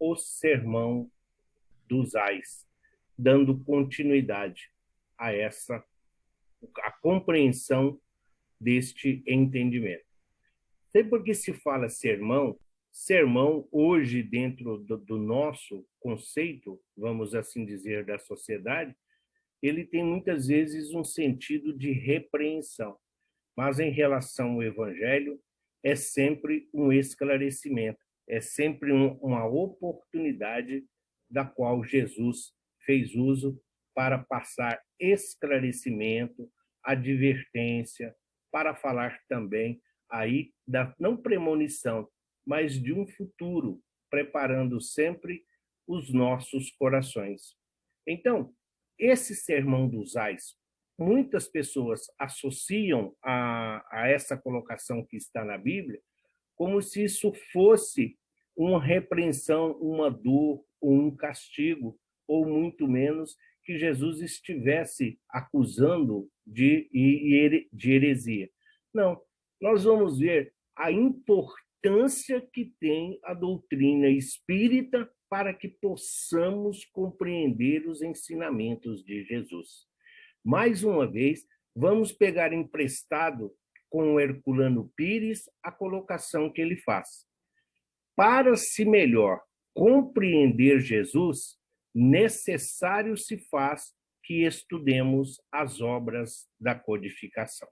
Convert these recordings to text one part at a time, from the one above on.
o Sermão dos Ais, dando continuidade a a compreensão deste entendimento. Sempre que se fala sermão, sermão hoje dentro do nosso conceito, vamos assim dizer, da sociedade, ele tem muitas vezes um sentido de repreensão, mas em relação ao evangelho é sempre um esclarecimento, é sempre uma oportunidade da qual Jesus fez uso para passar esclarecimento, advertência, para falar também aí da não premonição, mas de um futuro, preparando sempre os nossos corações. Então, esse sermão dos ais, muitas pessoas associam a essa colocação que está na Bíblia como se isso fosse uma repreensão, uma dor ou um castigo, ou muito menos que Jesus estivesse acusando de heresia. Não, nós vamos ver a importância que tem a doutrina espírita para que possamos compreender os ensinamentos de Jesus. Mais uma vez, vamos pegar emprestado com o Herculano Pires a colocação que ele faz. Para se melhor compreender Jesus, necessário se faz que estudemos as obras da codificação.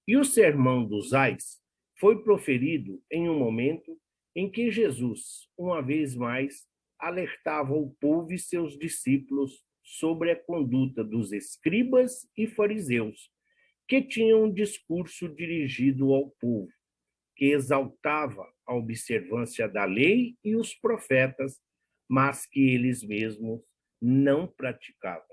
E o Sermão dos Ais foi proferido em um momento em que Jesus, uma vez mais, alertava o povo e seus discípulos sobre a conduta dos escribas e fariseus, que tinham um discurso dirigido ao povo, que exaltava a observância da lei e os profetas, mas que eles mesmos não praticavam.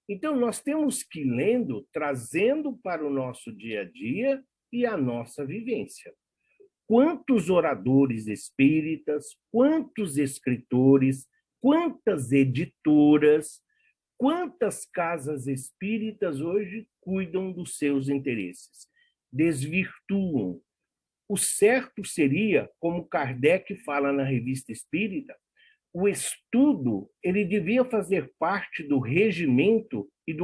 Então, nós temos que ir lendo, trazendo para o nosso dia a dia e a nossa vivência. Quantos oradores espíritas, quantos escritores, quantas editoras, quantas casas espíritas hoje cuidam dos seus interesses, desvirtuam. O certo seria, como Kardec fala na Revista Espírita, o estudo ele devia fazer parte do regimento e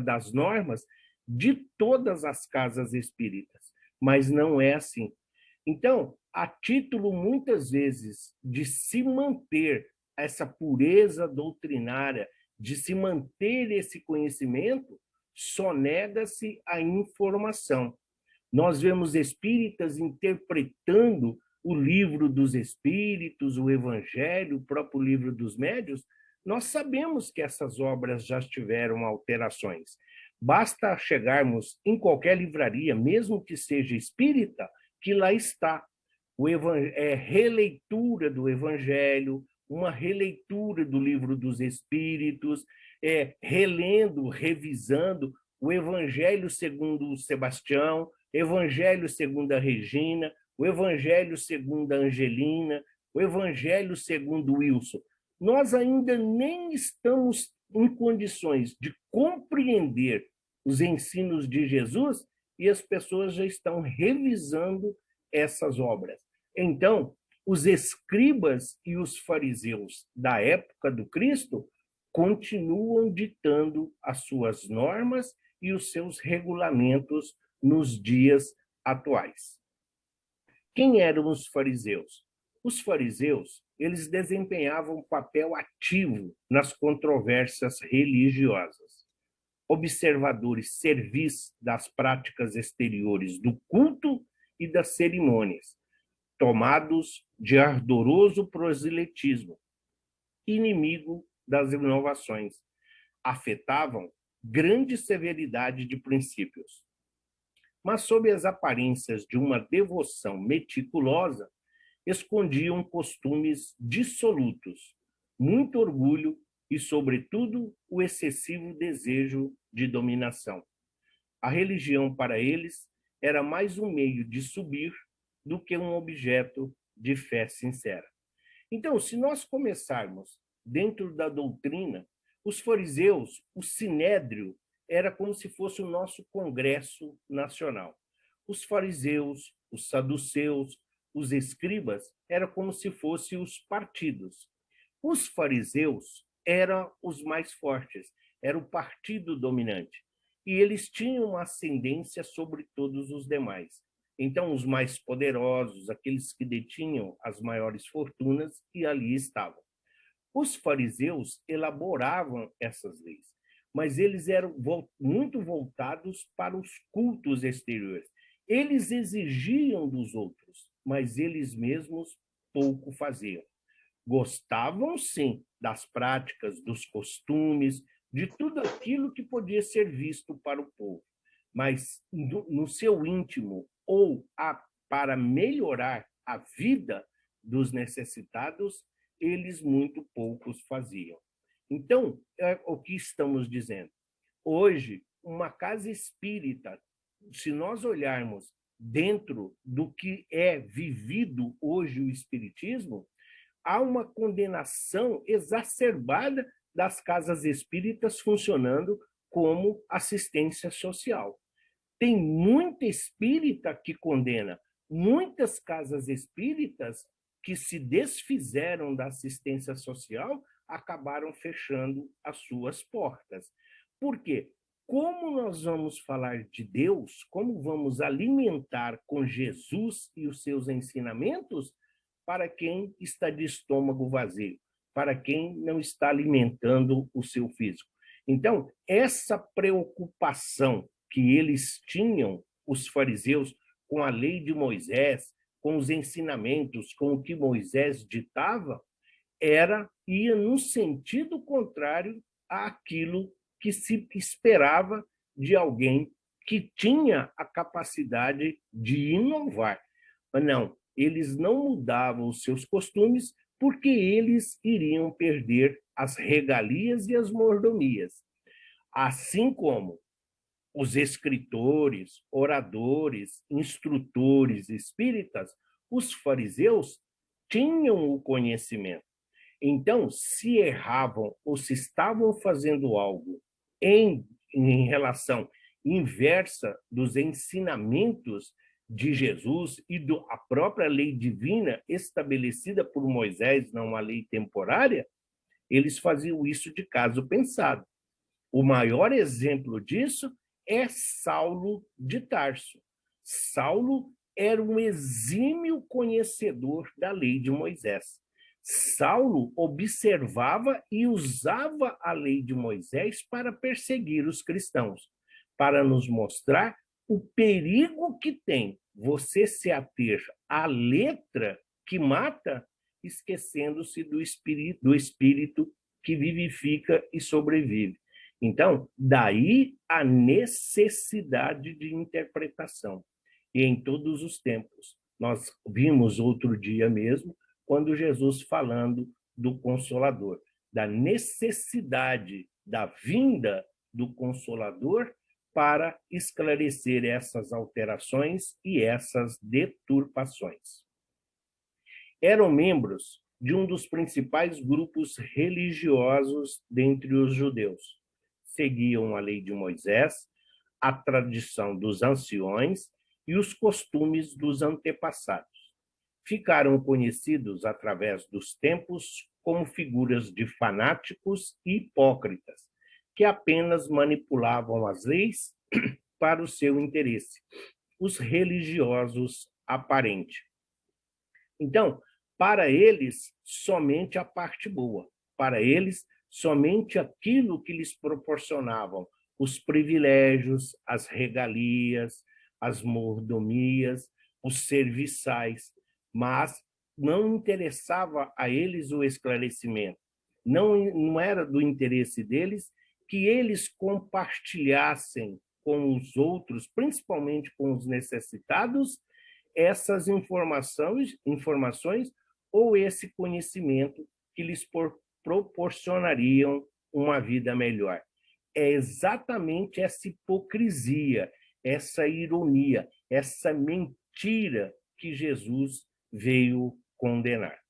das normas de todas as casas espíritas, mas não é assim. Então, a título, muitas vezes, de se manter essa pureza doutrinária, de se manter esse conhecimento, só nega-se a informação. Nós vemos espíritas interpretando o livro dos espíritos, o evangelho, o próprio livro dos médiuns. Nós sabemos que essas obras já tiveram alterações. Basta chegarmos em qualquer livraria, mesmo que seja espírita, que lá está. Releitura do evangelho, uma releitura do livro dos espíritos, relendo, revisando o evangelho segundo Sebastião, evangelho segundo a Regina, o evangelho segundo a Angelina, o evangelho segundo Wilson. Nós ainda nem estamos em condições de compreender os ensinos de Jesus e as pessoas já estão revisando essas obras. Então, os escribas e os fariseus da época do Cristo continuam ditando as suas normas e os seus regulamentos nos dias atuais. Quem eram os fariseus? Os fariseus, eles desempenhavam um papel ativo nas controvérsias religiosas. Observadores servis das práticas exteriores do culto e das cerimônias, tomados de ardoroso proselitismo, inimigo das inovações, afetavam grande severidade de princípios. Mas, sob as aparências de uma devoção meticulosa, escondiam costumes dissolutos, muito orgulho e, sobretudo, o excessivo desejo de dominação. A religião, para eles, era mais um meio de subir do que um objeto de fé sincera. Então, se nós começarmos dentro da doutrina, os fariseus, o sinédrio, era como se fosse o nosso Congresso Nacional. Os fariseus, os saduceus, os escribas, era como se fossem os partidos. Os fariseus eram os mais fortes, era o partido dominante. E eles tinham uma ascendência sobre todos os demais. Então, os mais poderosos, aqueles que detinham as maiores fortunas, e ali estavam. Os fariseus elaboravam essas leis, mas eles eram muito voltados para os cultos exteriores. Eles exigiam dos outros, mas eles mesmos pouco faziam. Gostavam, sim, das práticas, dos costumes, de tudo aquilo que podia ser visto para o povo, mas no seu íntimo ou para melhorar a vida dos necessitados, eles muito poucos faziam. Então, é o que estamos dizendo. Hoje, uma casa espírita, se nós olharmos dentro do que é vivido hoje o espiritismo, há uma condenação exacerbada das casas espíritas funcionando como assistência social. Tem muita espírita que condena, muitas casas espíritas que se desfizeram da assistência social acabaram fechando as suas portas. Por quê? Como nós vamos falar de Deus, como vamos alimentar com Jesus e os seus ensinamentos para quem está de estômago vazio, para quem não está alimentando o seu físico? Então, essa preocupação que eles tinham, os fariseus, com a lei de Moisés, com os ensinamentos, com o que Moisés ditava, ia no sentido contrário àquilo que se esperava de alguém que tinha a capacidade de inovar. Mas não, eles não mudavam os seus costumes porque eles iriam perder as regalias e as mordomias. Assim como os escritores, oradores, instrutores espíritas, os fariseus tinham o conhecimento. Então, se erravam ou se estavam fazendo algo em relação inversa dos ensinamentos de Jesus e da própria lei divina estabelecida por Moisés, não uma lei temporária, eles faziam isso de caso pensado. O maior exemplo disso é Saulo de Tarso. Saulo era um exímio conhecedor da lei de Moisés. Saulo observava e usava a lei de Moisés para perseguir os cristãos, para nos mostrar o perigo que tem você se ater à letra que mata, esquecendo-se do espírito que vivifica e sobrevive. Então, daí a necessidade de interpretação. E em todos os tempos. Nós vimos outro dia mesmo, quando Jesus falando do Consolador, da necessidade da vinda do Consolador para esclarecer essas alterações e essas deturpações. Eram membros de um dos principais grupos religiosos dentre os judeus. Seguiam a lei de Moisés, a tradição dos anciões e os costumes dos antepassados. Ficaram conhecidos através dos tempos como figuras de fanáticos e hipócritas, que apenas manipulavam as leis para o seu interesse, os religiosos aparentes. Então, para eles, somente a parte boa. Para eles, somente aquilo que lhes proporcionavam os privilégios, as regalias, as mordomias, os serviçais, mas não interessava a eles o esclarecimento. Não era do interesse deles que eles compartilhassem com os outros, principalmente com os necessitados, essas informações ou esse conhecimento que lhes proporcionariam uma vida melhor. É exatamente essa hipocrisia, essa ironia, essa mentira que Jesus veio condenar.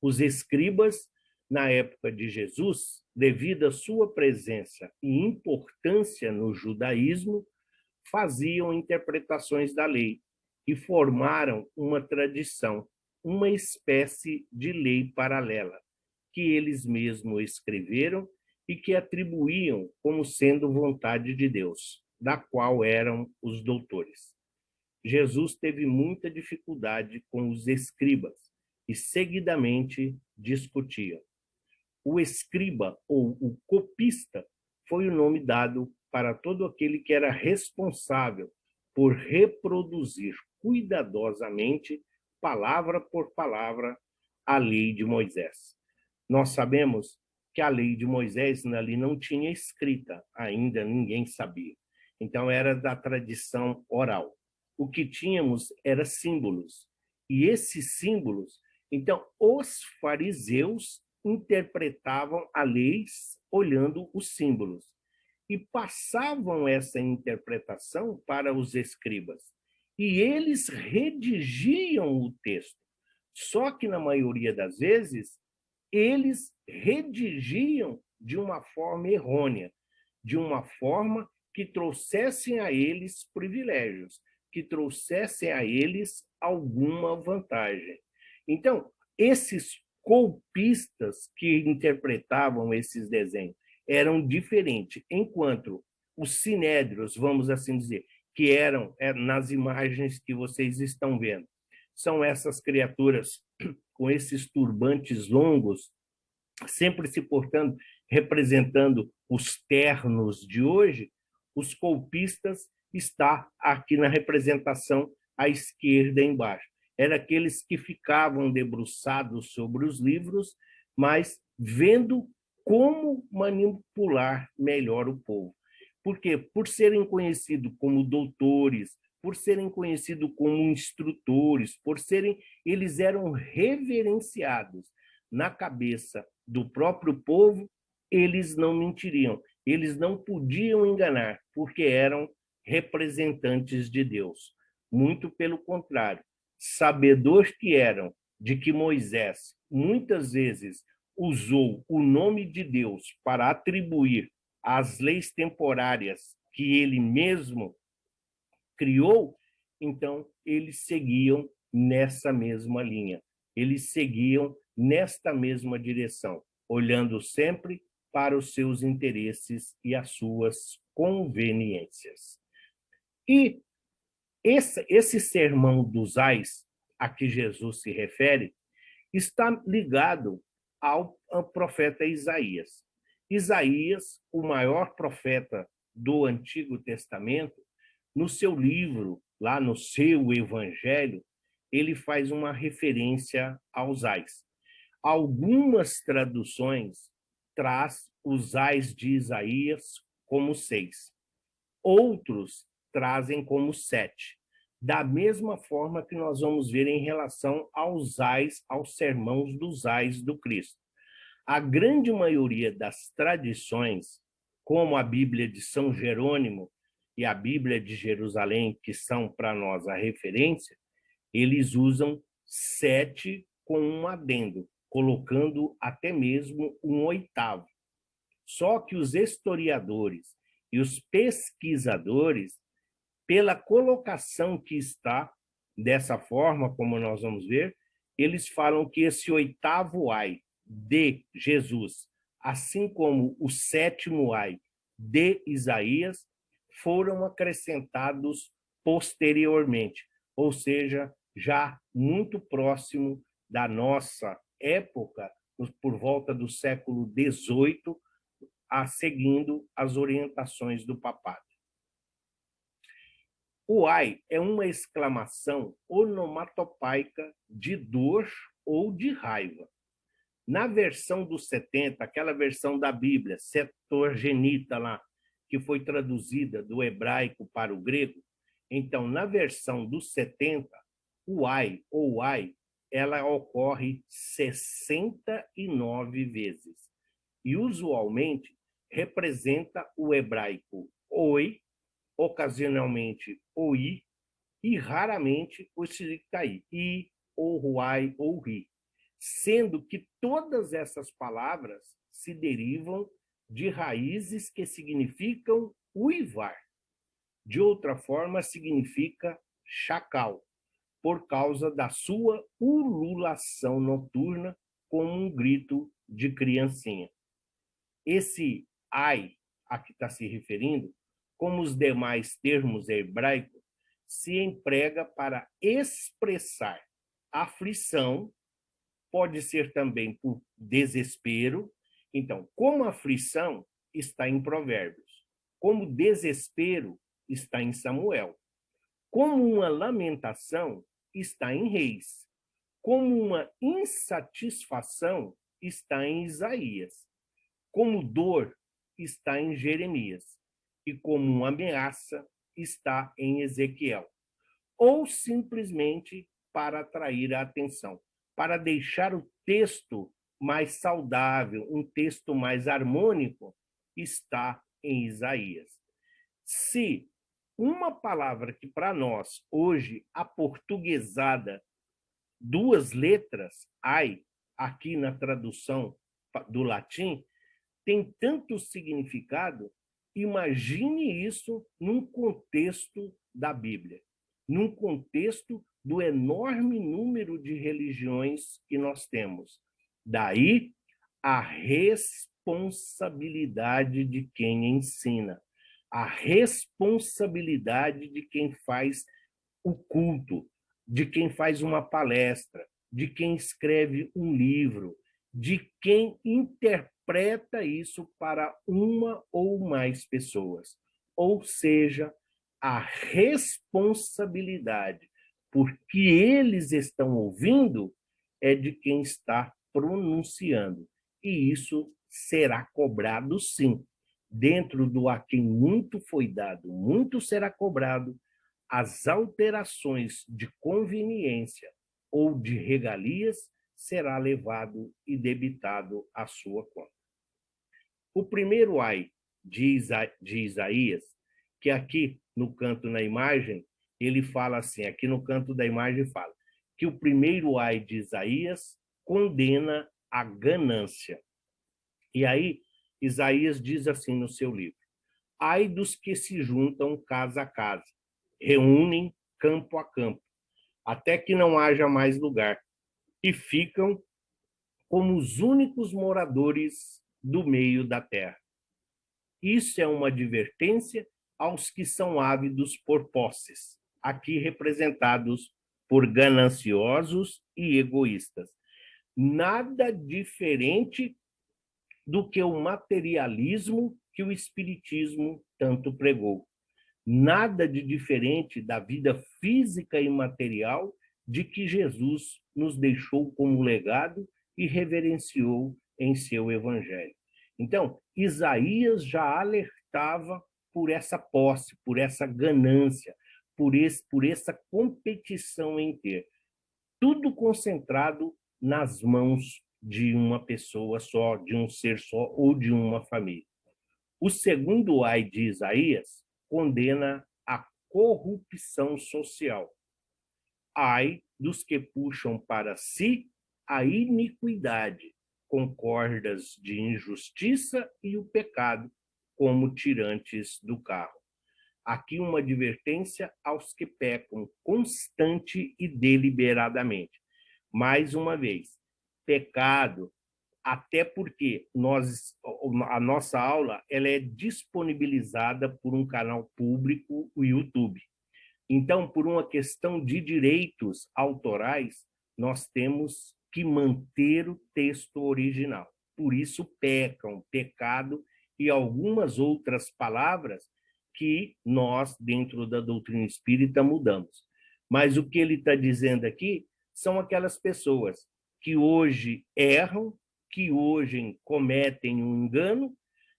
Os escribas, na época de Jesus, devido à sua presença e importância no judaísmo, faziam interpretações da lei e formaram uma tradição, uma espécie de lei paralela, que eles mesmos escreveram e que atribuíam como sendo vontade de Deus, da qual eram os doutores. Jesus teve muita dificuldade com os escribas e seguidamente discutiam. O escriba ou o copista foi o nome dado para todo aquele que era responsável por reproduzir cuidadosamente, palavra por palavra, a lei de Moisés. Nós sabemos que a lei de Moisés ali não tinha escrita, ainda ninguém sabia. Então era da tradição oral. O que tínhamos era símbolos. E esses símbolos, então os fariseus interpretavam a lei olhando os símbolos e passavam essa interpretação para os escribas. E eles redigiam o texto. Só que, na maioria das vezes, eles redigiam de uma forma errônea, de uma forma que trouxessem a eles privilégios, que trouxessem a eles alguma vantagem. Então, esses copistas que interpretavam esses desenhos eram diferentes, enquanto os sinédrios, vamos assim dizer, que eram nas imagens que vocês estão vendo, são essas criaturas com esses turbantes longos, sempre se portando, representando os ternos de hoje. Os copistas está aqui na representação à esquerda embaixo. Eram aqueles que ficavam debruçados sobre os livros, mas vendo como manipular melhor o povo. Por quê? Por serem conhecidos como doutores, por serem conhecidos como instrutores, por serem, eles eram reverenciados na cabeça do próprio povo, eles não mentiriam, eles não podiam enganar, porque eram representantes de Deus. Muito pelo contrário, sabedores que eram de que Moisés muitas vezes usou o nome de Deus para atribuir às leis temporárias que ele mesmo criou, então eles seguiam nessa mesma linha, eles seguiam nesta mesma direção, olhando sempre para os seus interesses e as suas conveniências. E esse sermão dos ais a que Jesus se refere está ligado ao profeta Isaías. Isaías, o maior profeta do Antigo Testamento, no seu livro, lá no seu Evangelho, ele faz uma referência aos ais. Algumas traduções traz os ais de Isaías como 6. Outros trazem como 7. Da mesma forma que nós vamos ver em relação aos ais, aos sermões dos ais do Cristo. A grande maioria das tradições, como a Bíblia de São Jerônimo e a Bíblia de Jerusalém, que são para nós a referência, eles usam 7 com um adendo, colocando até mesmo um 8º. Só que os historiadores e os pesquisadores, pela colocação que está dessa forma, como nós vamos ver, eles falam que esse 8º ai de Jesus, assim como o 7º ai de Isaías, foram acrescentados posteriormente, ou seja, já muito próximo da nossa época, por volta do século XVIII, seguindo as orientações do papado. O ai é uma exclamação onomatopaica de dor ou de raiva. Na versão dos 70, aquela versão da Bíblia, Septuaginta lá, que foi traduzida do hebraico para o grego, então, na versão dos 70, o ai ou ai, ela ocorre 69 vezes. E, usualmente, representa o hebraico oi, ocasionalmente o i, e raramente o shirikai, i, ou ruai, ou ri. Sendo que todas essas palavras se derivam de raízes que significam uivar. De outra forma, significa chacal. por causa da sua ululação noturna, como um grito de criancinha. Esse ai, a que está se referindo, como os demais termos hebraicos, se emprega para expressar aflição, pode ser também por desespero. Então, como aflição está em Provérbios, como desespero está em Samuel, como uma lamentação está em Reis, como uma insatisfação está em Isaías, como dor está em Jeremias e como uma ameaça está em Ezequiel. Ou simplesmente para atrair a atenção, para deixar o texto mais saudável, um texto mais harmônico, está em Isaías. Se uma palavra que para nós hoje aportuguesada, duas letras, ai, aqui na tradução do latim, tem tanto significado, imagine isso num contexto da Bíblia, num contexto do enorme número de religiões que nós temos. Daí a responsabilidade de quem ensina, a responsabilidade de quem faz o culto, de quem faz uma palestra, de quem escreve um livro, de quem interpreta isso para uma ou mais pessoas. Ou seja, a responsabilidade porque eles estão ouvindo é de quem está pronunciando. E isso será cobrado, sim. Dentro do a quem muito foi dado, muito será cobrado. As alterações de conveniência ou de regalias será levado e debitado à sua conta. O primeiro ai de Isaías, que aqui no canto na imagem, ele fala assim, aqui no canto da imagem fala, que o primeiro ai de Isaías condena a ganância. E aí, Isaías diz assim no seu livro, ai dos que se juntam casa a casa, reúnem campo a campo, até que não haja mais lugar, e ficam como os únicos moradores do meio da terra. Isso é uma advertência aos que são ávidos por posses, aqui representados por gananciosos e egoístas. Nada diferente do que o materialismo que o espiritismo tanto pregou. Nada de diferente da vida física e material de que Jesus nos deixou como legado e reverenciou em seu evangelho. Então, Isaías já alertava por essa posse, por essa ganância, por essa competição em ter. Tudo concentrado nas mãos de uma pessoa só, de um ser só ou de uma família. O segundo ai de Isaías condena a corrupção social. Ai dos que puxam para si a iniquidade, com cordas de injustiça e o pecado, como tirantes do carro. Aqui uma advertência aos que pecam constante e deliberadamente. Mais uma vez, pecado, até porque a nossa aula ela é disponibilizada por um canal público, o YouTube. Então, por uma questão de direitos autorais, nós temos que manter o texto original. Por isso, pecam, pecado e algumas outras palavras que nós, dentro da doutrina espírita, mudamos. Mas o que ele está dizendo aqui são aquelas pessoas que hoje erram, que hoje cometem um engano,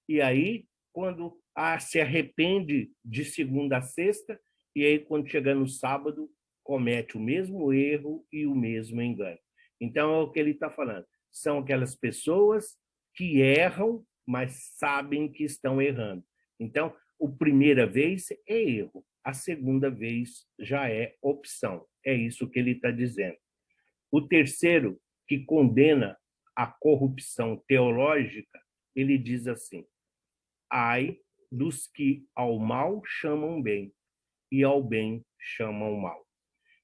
e aí, quando se arrepende de segunda a sexta, e aí, quando chega no sábado, comete o mesmo erro e o mesmo engano. Então, é o que ele está falando. São aquelas pessoas que erram, mas sabem que estão errando. Então, a primeira vez é erro, a segunda vez já é opção. É isso que ele está dizendo. O terceiro, que condena a corrupção teológica, ele diz assim, ai dos que ao mal chamam bem e ao bem chamam mal.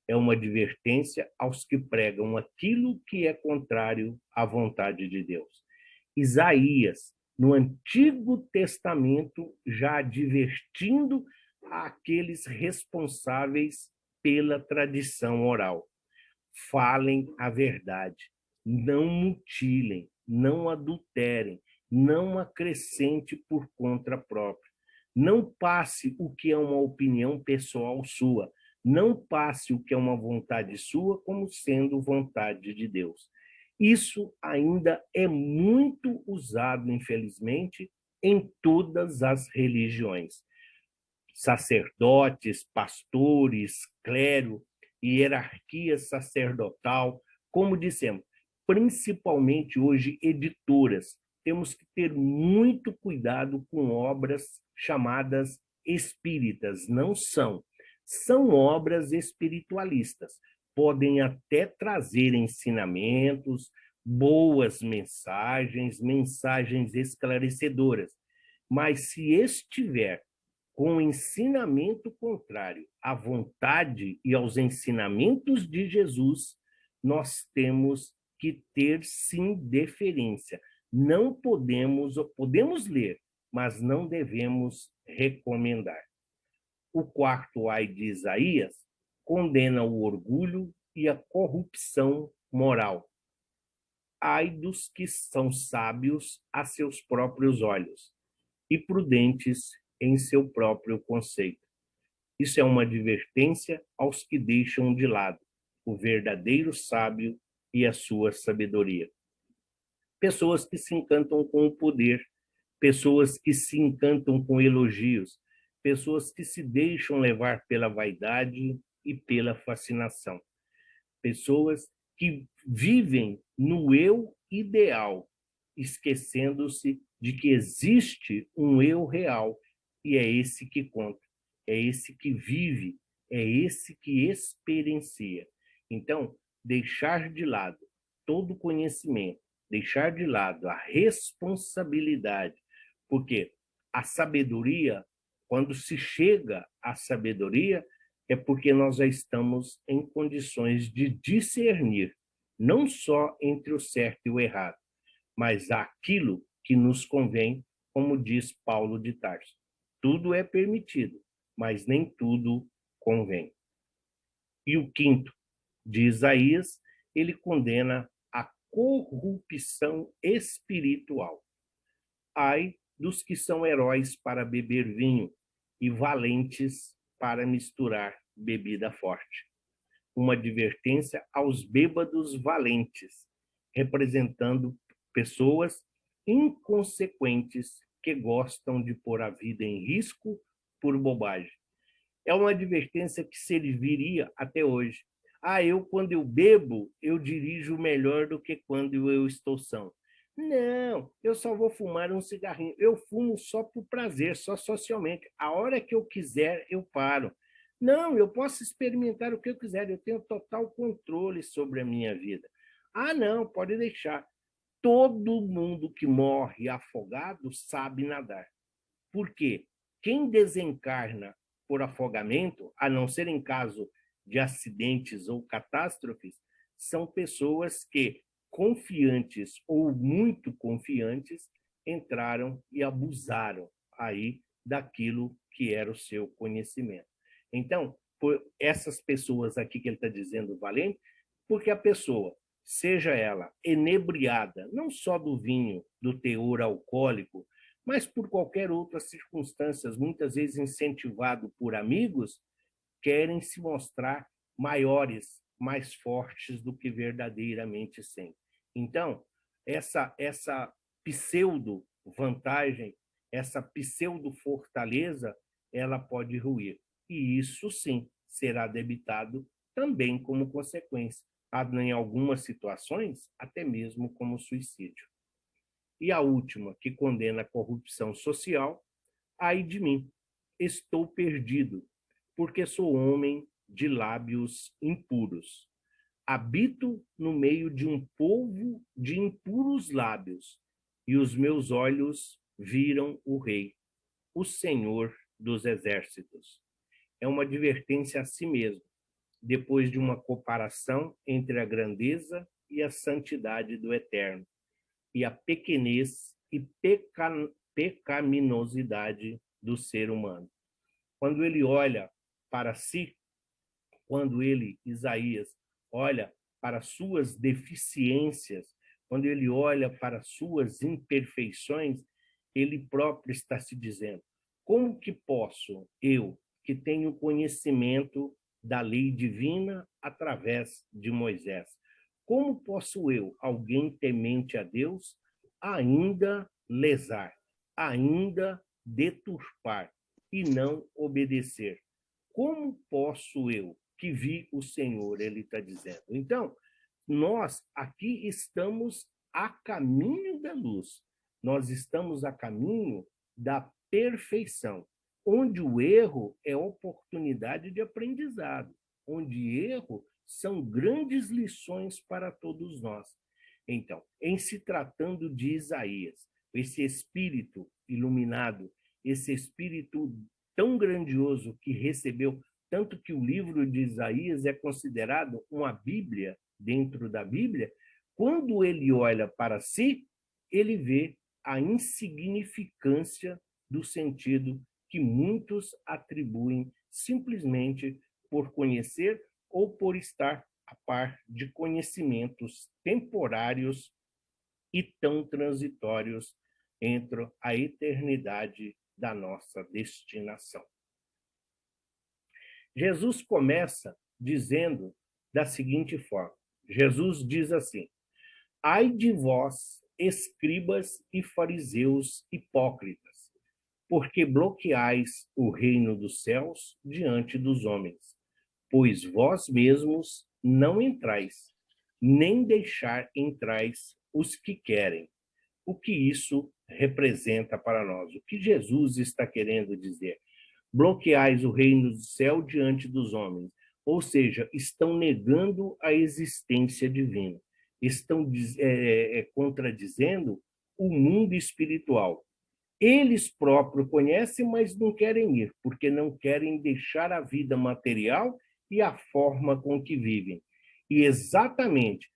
é uma advertência aos que pregam aquilo que é contrário à vontade de Deus. Isaías, no Antigo Testamento, já advertindo aqueles responsáveis pela tradição oral. Falem a verdade, não mutilem, não adulterem, não acrescente por conta própria. Não passe o que é uma opinião pessoal sua. Não passe o que é uma vontade sua como sendo vontade de Deus. Isso ainda é muito usado, infelizmente, em todas as religiões. Sacerdotes, pastores, clero, hierarquia sacerdotal, como dissemos, principalmente hoje editoras. Temos que ter muito cuidado com obras chamadas espíritas. Não são. São obras espiritualistas. Podem até trazer ensinamentos, boas mensagens, mensagens esclarecedoras. Mas se estiver com o ensinamento contrário à vontade e aos ensinamentos de Jesus, nós temos que ter, sim, deferência. Não podemos ler, mas não devemos recomendar. O quarto ai de Isaías condena o orgulho e a corrupção moral. Ai dos que são sábios a seus próprios olhos e prudentes em seu próprio conceito. Isso é uma advertência aos que deixam de lado o verdadeiro sábio e a sua sabedoria. Pessoas que se encantam com o poder, pessoas que se encantam com elogios, pessoas que se deixam levar pela vaidade e pela fascinação. Pessoas que vivem no eu ideal, esquecendo-se de que existe um eu real, e é esse que conta, é esse que vive, é esse que experiencia. Então, deixar de lado todo conhecimento, deixar de lado a responsabilidade, porque a sabedoria, quando se chega à sabedoria, é porque nós já estamos em condições de discernir, não só entre o certo e o errado, mas aquilo que nos convém, como diz Paulo de Tarso. Tudo é permitido, mas nem tudo convém. E o quinto, de Isaías, ele condena a corrupção espiritual. Ai dos que são heróis para beber vinho e valentes para misturar bebida forte. Uma advertência aos bêbados valentes, representando pessoas inconsequentes que gostam de pôr a vida em risco por bobagem. É uma advertência que serviria até hoje. Quando eu bebo, eu dirijo melhor do que quando eu estou são. Não, eu só vou fumar um cigarrinho. Eu fumo só por prazer, só socialmente. A hora que eu quiser, eu paro. Não, eu posso experimentar o que eu quiser. Eu tenho total controle sobre a minha vida. Não, pode deixar. Todo mundo que morre afogado sabe nadar. Por quê? Quem desencarna por afogamento, a não ser em caso de acidentes ou catástrofes, são pessoas que, confiantes ou muito confiantes, entraram e abusaram aí daquilo que era o seu conhecimento. Então, por essas pessoas aqui que ele está dizendo valente, porque a pessoa, seja ela enebriada, não só do vinho, do teor alcoólico, mas por qualquer outra circunstância, muitas vezes incentivado por amigos, querem se mostrar maiores, mais fortes do que verdadeiramente são. Então, essa pseudo vantagem, essa pseudo fortaleza, ela pode ruir. E isso sim será debitado também como consequência, em algumas situações, até mesmo como suicídio. E a última, que condena a corrupção social, ai de mim, estou perdido, porque sou homem de lábios impuros. Habito no meio de um povo de impuros lábios, e os meus olhos viram o Rei, o Senhor dos Exércitos. É uma advertência a si mesmo, depois de uma comparação entre a grandeza e a santidade do Eterno, e a pequenez e pecaminosidade do ser humano. Quando ele olha para si, quando ele, Isaías, olha para suas deficiências, quando ele olha para suas imperfeições, ele próprio está se dizendo: como que posso, eu, que tenho conhecimento da lei divina através de Moisés, como posso eu, alguém temente a Deus, ainda lesar, ainda deturpar e não obedecer? Como posso eu, que vi o Senhor, ele está dizendo. Então, nós aqui estamos a caminho da luz, nós estamos a caminho da perfeição, onde o erro é oportunidade de aprendizado, onde erro são grandes lições para todos nós. Então, em se tratando de Isaías, esse espírito iluminado, esse espírito tão grandioso que recebeu, tanto que o livro de Isaías é considerado uma Bíblia dentro da Bíblia, quando ele olha para si, ele vê a insignificância do sentido que muitos atribuem simplesmente por conhecer ou por estar a par de conhecimentos temporários e tão transitórios entre a eternidade da nossa destinação. Jesus começa dizendo da seguinte forma: Jesus diz assim: ai de vós, escribas e fariseus hipócritas, porque bloqueais o reino dos céus diante dos homens, pois vós mesmos não entrais, nem deixar entrais os que querem. O que isso representa para nós? O que Jesus está querendo dizer? Bloqueais o reino do céu diante dos homens, ou seja, estão negando a existência divina, estão contradizendo o mundo espiritual. Eles próprios conhecem, mas não querem ir, porque não querem deixar a vida material e a forma com que vivem. E exatamente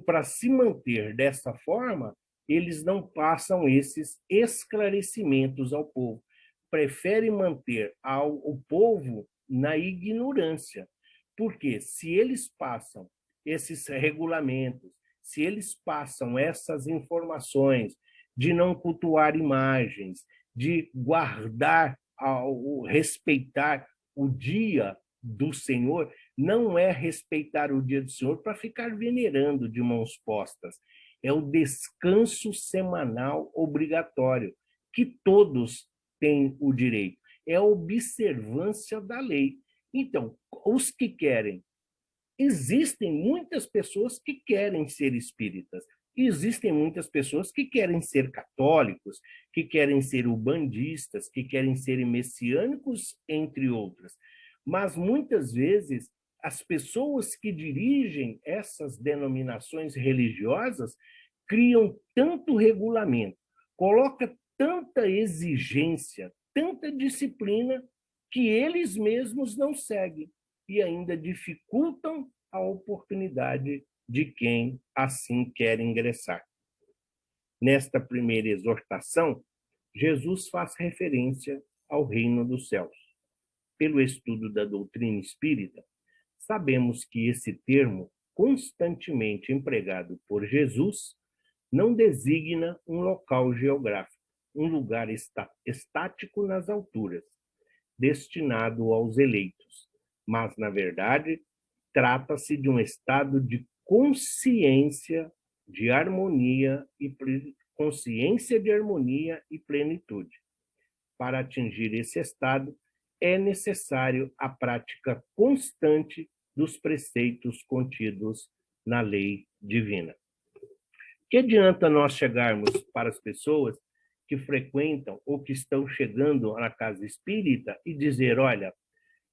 para se manter dessa forma, eles não passam esses esclarecimentos ao povo. Preferem manter o povo na ignorância. Porque se eles passam esses regulamentos, se eles passam essas informações de não cultuar imagens, de guardar, respeitar o dia do Senhor, não é respeitar o dia do Senhor para ficar venerando de mãos postas. É o descanso semanal obrigatório, que todos têm o direito. É a observância da lei. Então, os que querem, existem muitas pessoas que querem ser espíritas, existem muitas pessoas que querem ser católicos, que querem ser ubandistas, que querem ser messiânicos, entre outras. Mas muitas vezes as pessoas que dirigem essas denominações religiosas criam tanto regulamento, coloca tanta exigência, tanta disciplina que eles mesmos não seguem e ainda dificultam a oportunidade de quem assim quer ingressar. Nesta primeira exortação, Jesus faz referência ao reino dos céus. Pelo estudo da doutrina espírita, sabemos que esse termo, constantemente empregado por Jesus, não designa um local geográfico, um lugar estático nas alturas, destinado aos eleitos, mas, na verdade, trata-se de um estado de consciência de harmonia e plenitude. Para atingir esse estado, é necessário a prática constante dos preceitos contidos na lei divina. Que adianta nós chegarmos para as pessoas que frequentam ou que estão chegando na casa espírita e dizer: olha,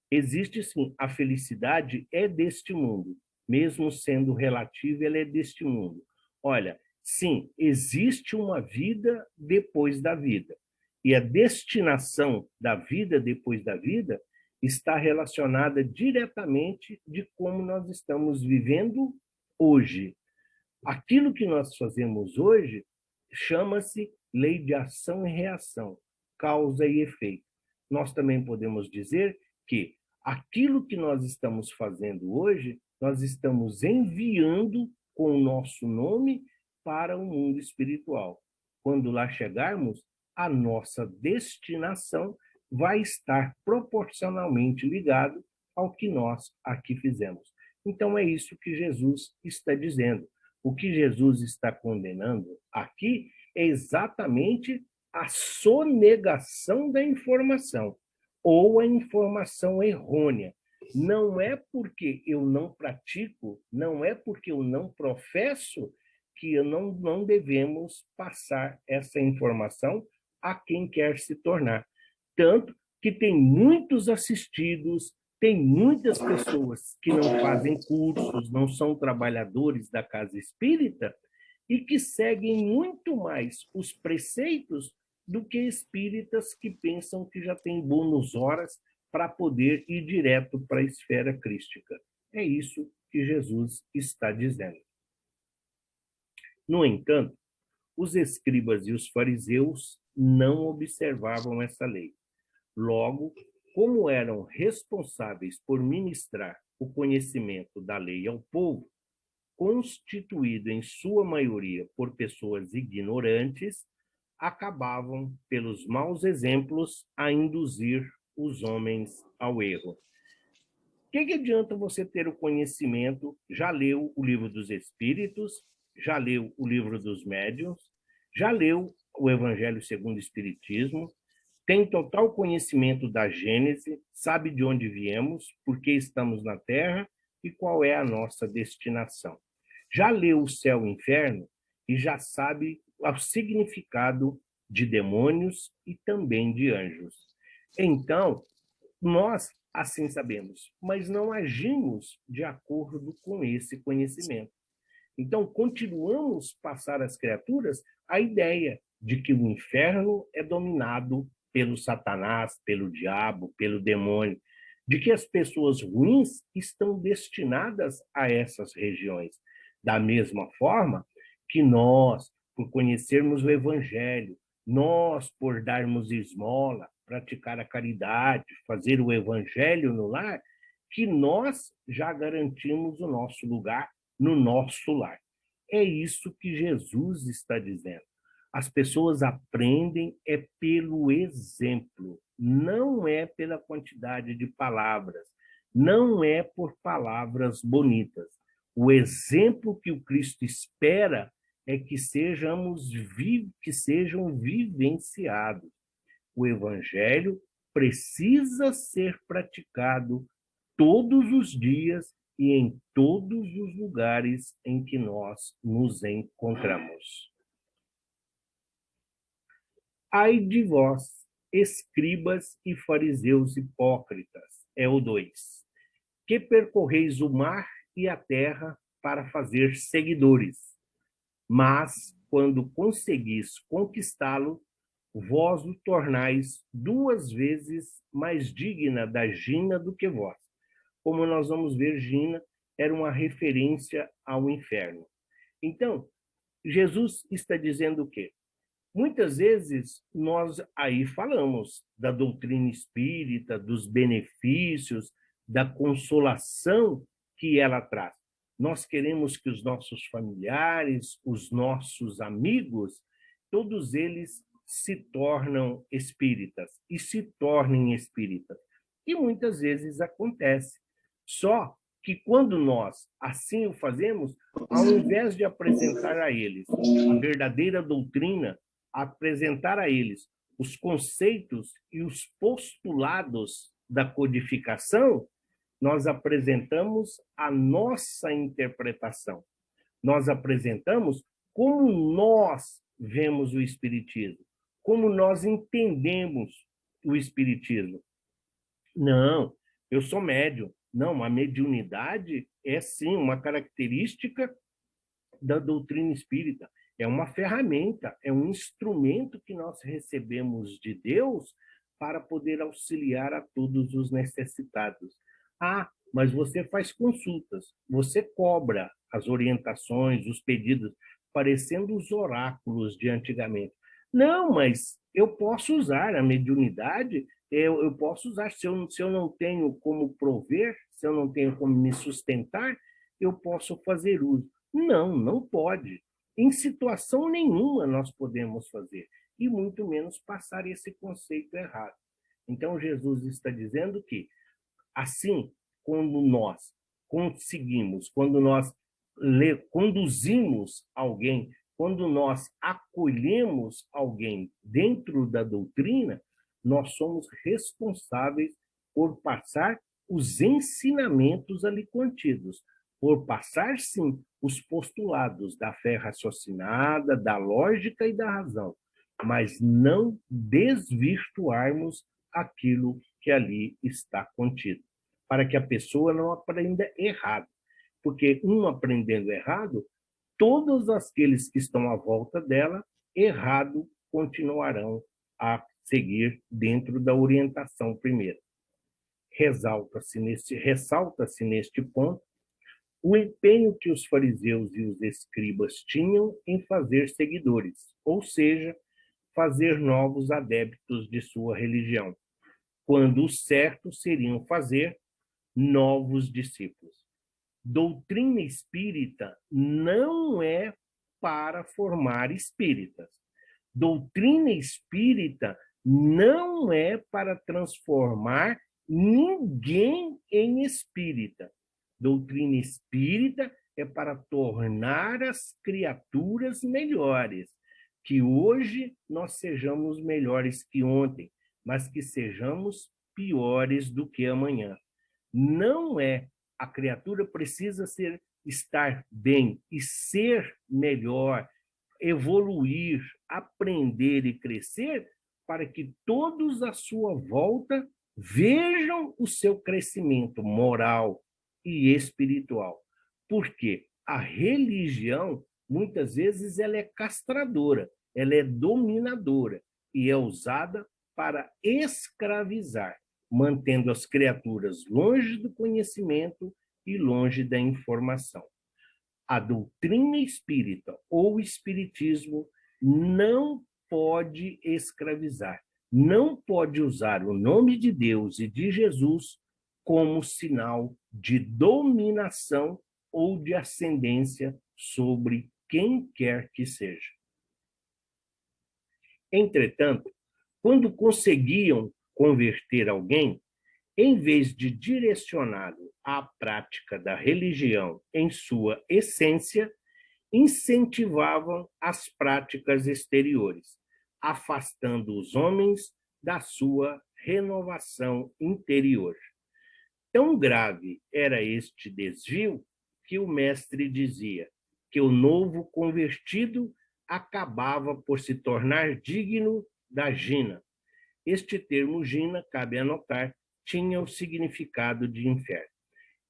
existe sim, a felicidade é deste mundo, mesmo sendo relativa, ela é deste mundo. Olha, sim, existe uma vida depois da vida. E a destinação da vida depois da vida está relacionada diretamente de como nós estamos vivendo hoje. Aquilo que nós fazemos hoje chama-se lei de ação e reação, causa e efeito. Nós também podemos dizer que aquilo que nós estamos fazendo hoje, nós estamos enviando com o nosso nome para o mundo espiritual. Quando lá chegarmos, a nossa destinação vai estar proporcionalmente ligado ao que nós aqui fizemos. Então é isso que Jesus está dizendo. O que Jesus está condenando aqui é exatamente a sonegação da informação ou a informação errônea. Não é porque eu não pratico, não é porque eu não professo que não devemos passar essa informação a quem quer se tornar. Tanto que tem muitos assistidos, tem muitas pessoas que não fazem cursos, não são trabalhadores da casa espírita e que seguem muito mais os preceitos do que espíritas que pensam que já têm bônus horas para poder ir direto para a esfera crística. É isso que Jesus está dizendo. No entanto, os escribas e os fariseus não observavam essa lei. Logo, como eram responsáveis por ministrar o conhecimento da lei ao povo, constituído em sua maioria por pessoas ignorantes, acabavam, pelos maus exemplos, a induzir os homens ao erro. O que adianta você ter o conhecimento? Já leu o livro dos Espíritos, já leu o livro dos Médiuns, já leu o Evangelho segundo o Espiritismo, tem total conhecimento da Gênese, sabe de onde viemos, por que estamos na Terra e qual é a nossa destinação. Já leu o Céu e o Inferno e já sabe o significado de demônios e também de anjos. Então, nós assim sabemos, mas não agimos de acordo com esse conhecimento. Então, continuamos a passar às criaturas a ideia de que o inferno é dominado pelo Satanás, pelo diabo, pelo demônio, de que as pessoas ruins estão destinadas a essas regiões. Da mesma forma que nós, por conhecermos o Evangelho, nós, por darmos esmola, praticar a caridade, fazer o Evangelho no lar, que nós já garantimos o nosso lugar no nosso lar. É isso que Jesus está dizendo. As pessoas aprendem é pelo exemplo, não é pela quantidade de palavras, não é por palavras bonitas. O exemplo que o Cristo espera é que sejam vivenciados. O Evangelho precisa ser praticado todos os dias e em todos os lugares em que nós nos encontramos. Ai de vós, escribas e fariseus hipócritas, é o 2, que percorreis o mar e a terra para fazer seguidores, mas, quando conseguis conquistá-lo, vós o tornais 2 vezes mais digna da Gina do que vós. Como nós vamos ver, Gina era uma referência ao inferno. Então, Jesus está dizendo o quê? Muitas vezes nós aí falamos da doutrina espírita, dos benefícios, da consolação que ela traz. Nós queremos que os nossos familiares, os nossos amigos, todos eles se tornam espíritas e se tornem espíritas. E muitas vezes acontece. Só que quando nós assim o fazemos, ao invés de apresentar a eles a verdadeira doutrina, apresentar a eles os conceitos e os postulados da codificação, nós apresentamos a nossa interpretação. Nós apresentamos como nós vemos o Espiritismo, como nós entendemos o Espiritismo. Não, eu sou médium. Não, a mediunidade é sim uma característica da doutrina espírita. É uma ferramenta, é um instrumento que nós recebemos de Deus para poder auxiliar a todos os necessitados. Ah, mas você faz consultas, você cobra as orientações, os pedidos, parecendo os oráculos de antigamente. Não, mas eu posso usar a mediunidade, eu posso usar, se eu não tenho como prover, se eu não tenho como me sustentar, eu posso fazer uso. Não, não pode. Em situação nenhuma nós podemos fazer, e muito menos passar esse conceito errado. Então, Jesus está dizendo que, assim, quando nós conseguimos, quando nós conduzimos alguém, quando nós acolhemos alguém dentro da doutrina, nós somos responsáveis por passar os ensinamentos ali contidos, por passar, sim, os postulados da fé raciocinada, da lógica e da razão, mas não desvirtuarmos aquilo que ali está contido, para que a pessoa não aprenda errado. Porque um aprendendo errado, todos aqueles que estão à volta dela, errado, continuarão a seguir dentro da orientação primeira. Ressalta-se neste ponto o empenho que os fariseus e os escribas tinham em fazer seguidores, ou seja, fazer novos adeptos de sua religião, quando o certo seriam fazer novos discípulos. Doutrina espírita não é para formar espíritas. Doutrina espírita não é para transformar ninguém em espírita. Doutrina espírita é para tornar as criaturas melhores, que hoje nós sejamos melhores que ontem, mas que sejamos piores do que amanhã. Não é, a criatura precisa estar bem e ser melhor, evoluir, aprender e crescer, para que todos à sua volta vejam o seu crescimento moral e espiritual. Porque a religião, muitas vezes, ela é castradora, ela é dominadora e é usada para escravizar, mantendo as criaturas longe do conhecimento e longe da informação. A doutrina espírita ou espiritismo não pode escravizar, não pode usar o nome de Deus e de Jesus como sinal de dominação ou de ascendência sobre quem quer que seja. Entretanto, quando conseguiam converter alguém, em vez de direcioná-lo à prática da religião em sua essência, incentivavam as práticas exteriores, afastando os homens da sua renovação interior. Tão grave era este desvio que o mestre dizia que o novo convertido acabava por se tornar digno da Gina. Este termo Gina, cabe anotar, tinha o significado de inferno.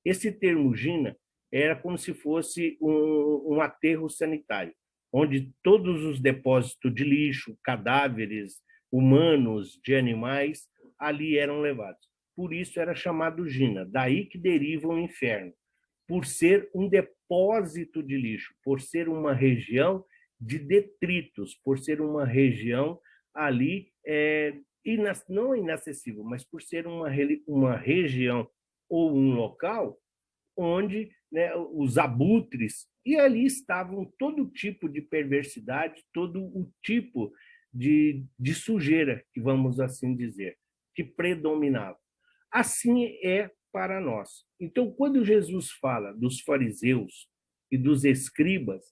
Esse termo Gina era como se fosse um aterro sanitário, onde todos os depósitos de lixo, cadáveres humanos, de animais, ali eram levados. Por isso era chamado Gina, daí que deriva o inferno, por ser um depósito de lixo, por ser uma região de detritos, por ser uma região ali não inacessível, mas por ser uma região ou um local onde, né, os abutres, e ali estavam todo tipo de perversidade, todo o tipo de sujeira, que vamos assim dizer, que predominava. Assim é para nós. Então, quando Jesus fala dos fariseus e dos escribas,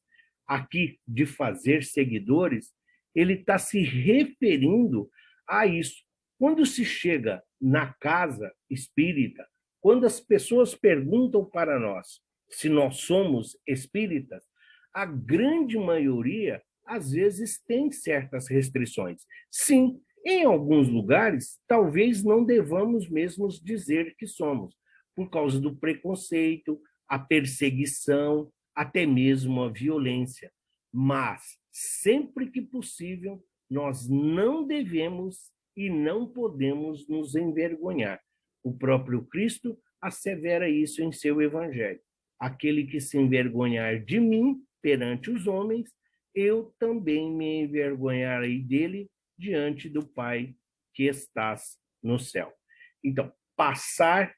aqui de fazer seguidores, ele está se referindo a isso. Quando se chega na casa espírita, quando as pessoas perguntam para nós se nós somos espíritas, a grande maioria, às vezes, tem certas restrições. Sim, em alguns lugares, talvez não devamos mesmo dizer que somos, por causa do preconceito, a perseguição, até mesmo a violência. Mas, sempre que possível, nós não devemos e não podemos nos envergonhar. O próprio Cristo assevera isso em seu evangelho. Aquele que se envergonhar de mim perante os homens, eu também me envergonharei dele diante do Pai que estás no céu. Então, passar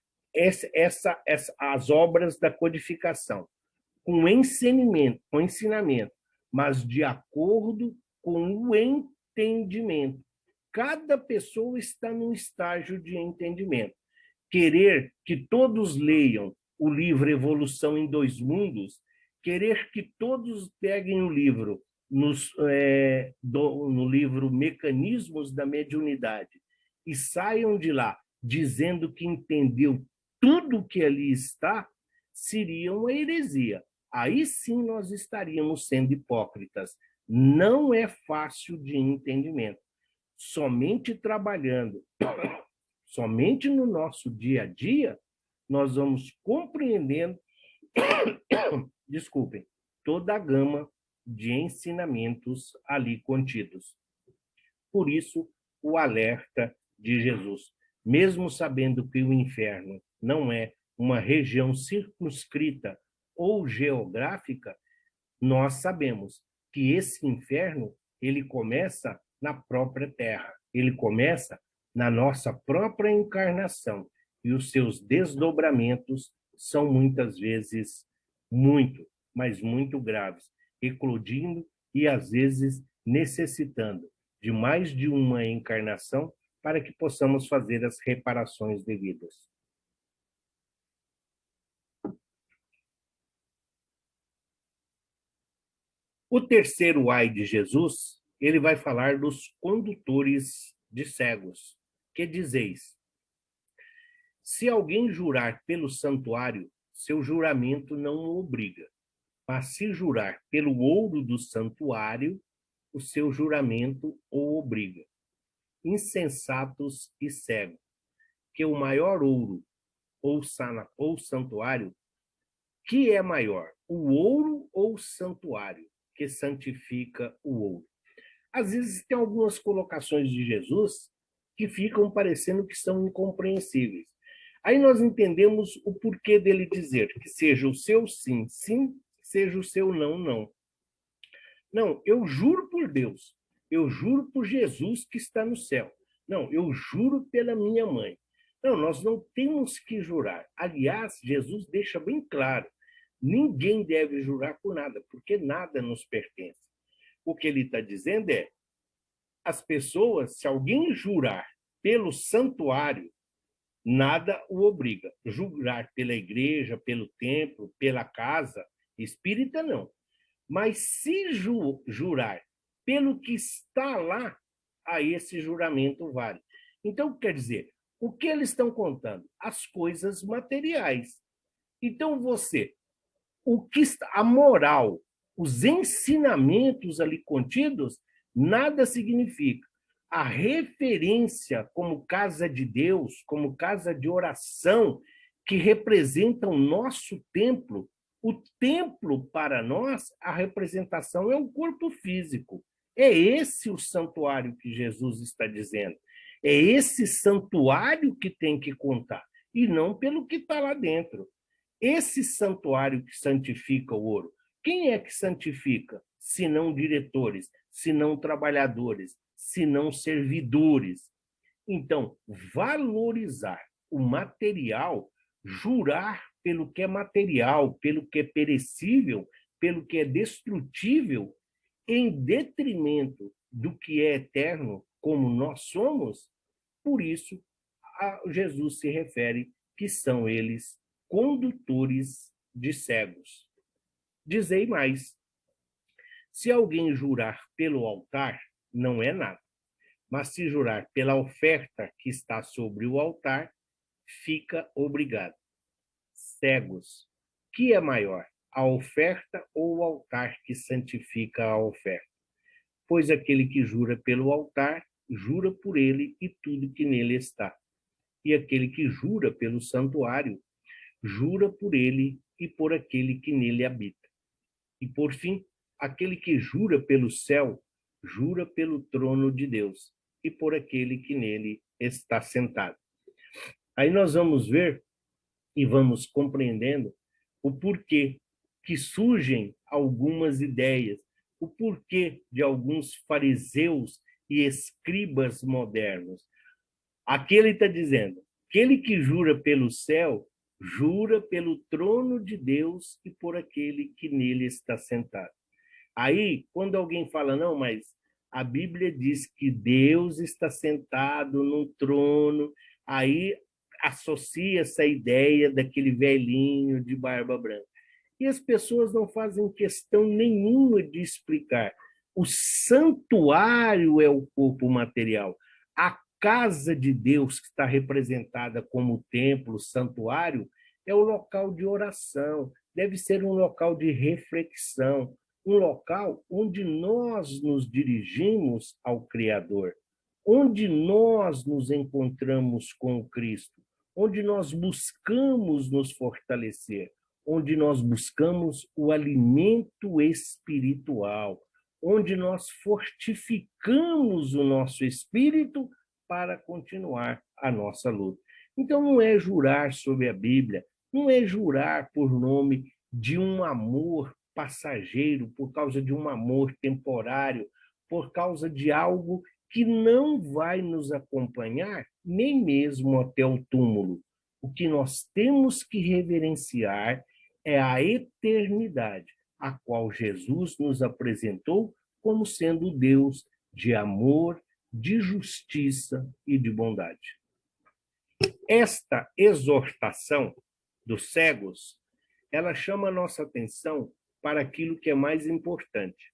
as obras da codificação com ensinamento, mas de acordo com o entendimento. Cada pessoa está num estágio de entendimento. Querer que todos leiam o livro Evolução em Dois Mundos, querer que todos peguem o livro no livro Mecanismos da Mediunidade e saiam de lá dizendo que entendeu tudo que ali está, seria uma heresia. Aí sim nós estaríamos sendo hipócritas. Não é fácil de entendimento. Somente trabalhando, somente no nosso dia a dia, nós vamos compreendendo, desculpem, toda a gama de ensinamentos ali contidos. Por isso, o alerta de Jesus. Mesmo sabendo que o inferno não é uma região circunscrita ou geográfica, nós sabemos que esse inferno ele começa na própria Terra, ele começa na nossa própria encarnação e os seus desdobramentos são muitas vezes muito, mas muito graves, eclodindo e às vezes necessitando de mais de uma encarnação para que possamos fazer as reparações devidas. O terceiro ai de Jesus, ele vai falar dos condutores de cegos, que dizeis: se alguém jurar pelo santuário, seu juramento não o obriga, mas se jurar pelo ouro do santuário, o seu juramento o obriga. Insensatos e cegos, que o maior ouro ou santuário, que é maior, o ouro ou o santuário que santifica o ouro? Às vezes tem algumas colocações de Jesus que ficam parecendo que são incompreensíveis. Aí nós entendemos o porquê dele dizer que seja o seu sim, sim, seja o seu não, não. Não, eu juro por Deus, eu juro por Jesus que está no céu. Não, eu juro pela minha mãe. Não, nós não temos que jurar. Aliás, Jesus deixa bem claro, ninguém deve jurar por nada, porque nada nos pertence. O que ele está dizendo é, as pessoas, se alguém jurar pelo santuário, nada o obriga. Jurar pela igreja, pelo templo, pela casa espírita, não. Mas se jurar pelo que está lá, aí esse juramento vale. Então, quer dizer, o que eles estão contando? As coisas materiais. Então, a moral, os ensinamentos ali contidos, nada significa. A referência como casa de Deus, como casa de oração, que representa o nosso templo, o templo para nós, a representação é o corpo físico. É esse o santuário que Jesus está dizendo. É esse santuário que tem que contar, e não pelo que está lá dentro. Esse santuário que santifica o ouro, quem é que santifica? Se não diretores, se não trabalhadores, se não servidores. Então, valorizar o material, jurar pelo que é material, pelo que é perecível, pelo que é destrutível, em detrimento do que é eterno, como nós somos, por isso Jesus se refere que são eles condutores de cegos. Dizei mais: se alguém jurar pelo altar, não é nada, mas se jurar pela oferta que está sobre o altar, fica obrigado. Cegos, que é maior, a oferta ou o altar que santifica a oferta? Pois aquele que jura pelo altar, jura por ele e tudo que nele está. E aquele que jura pelo santuário, jura por ele e por aquele que nele habita. E por fim, aquele que jura pelo céu, jura pelo trono de Deus e por aquele que nele está sentado. Aí nós vamos ver e vamos compreendendo o porquê que surgem algumas ideias, o porquê de alguns fariseus e escribas modernos. Aqui ele está dizendo, aquele que jura pelo céu, jura pelo trono de Deus e por aquele que nele está sentado. Aí, quando alguém fala, não, mas a Bíblia diz que Deus está sentado num trono, aí associa essa ideia daquele velhinho de barba branca. E as pessoas não fazem questão nenhuma de explicar. O santuário é o corpo material. A casa de Deus, que está representada como templo, santuário, é o local de oração, deve ser um local de reflexão, um local onde nós nos dirigimos ao Criador, onde nós nos encontramos com Cristo, onde nós buscamos nos fortalecer, onde nós buscamos o alimento espiritual, onde nós fortificamos o nosso espírito para continuar a nossa luta. Então, não é jurar sobre a Bíblia, não é jurar por nome de um amor passageiro, por causa de um amor temporário, por causa de algo que não vai nos acompanhar nem mesmo até o túmulo. O que nós temos que reverenciar é a eternidade, a qual Jesus nos apresentou como sendo Deus de amor, de justiça e de bondade. Esta exortação dos cegos, ela chama a nossa atenção para aquilo que é mais importante.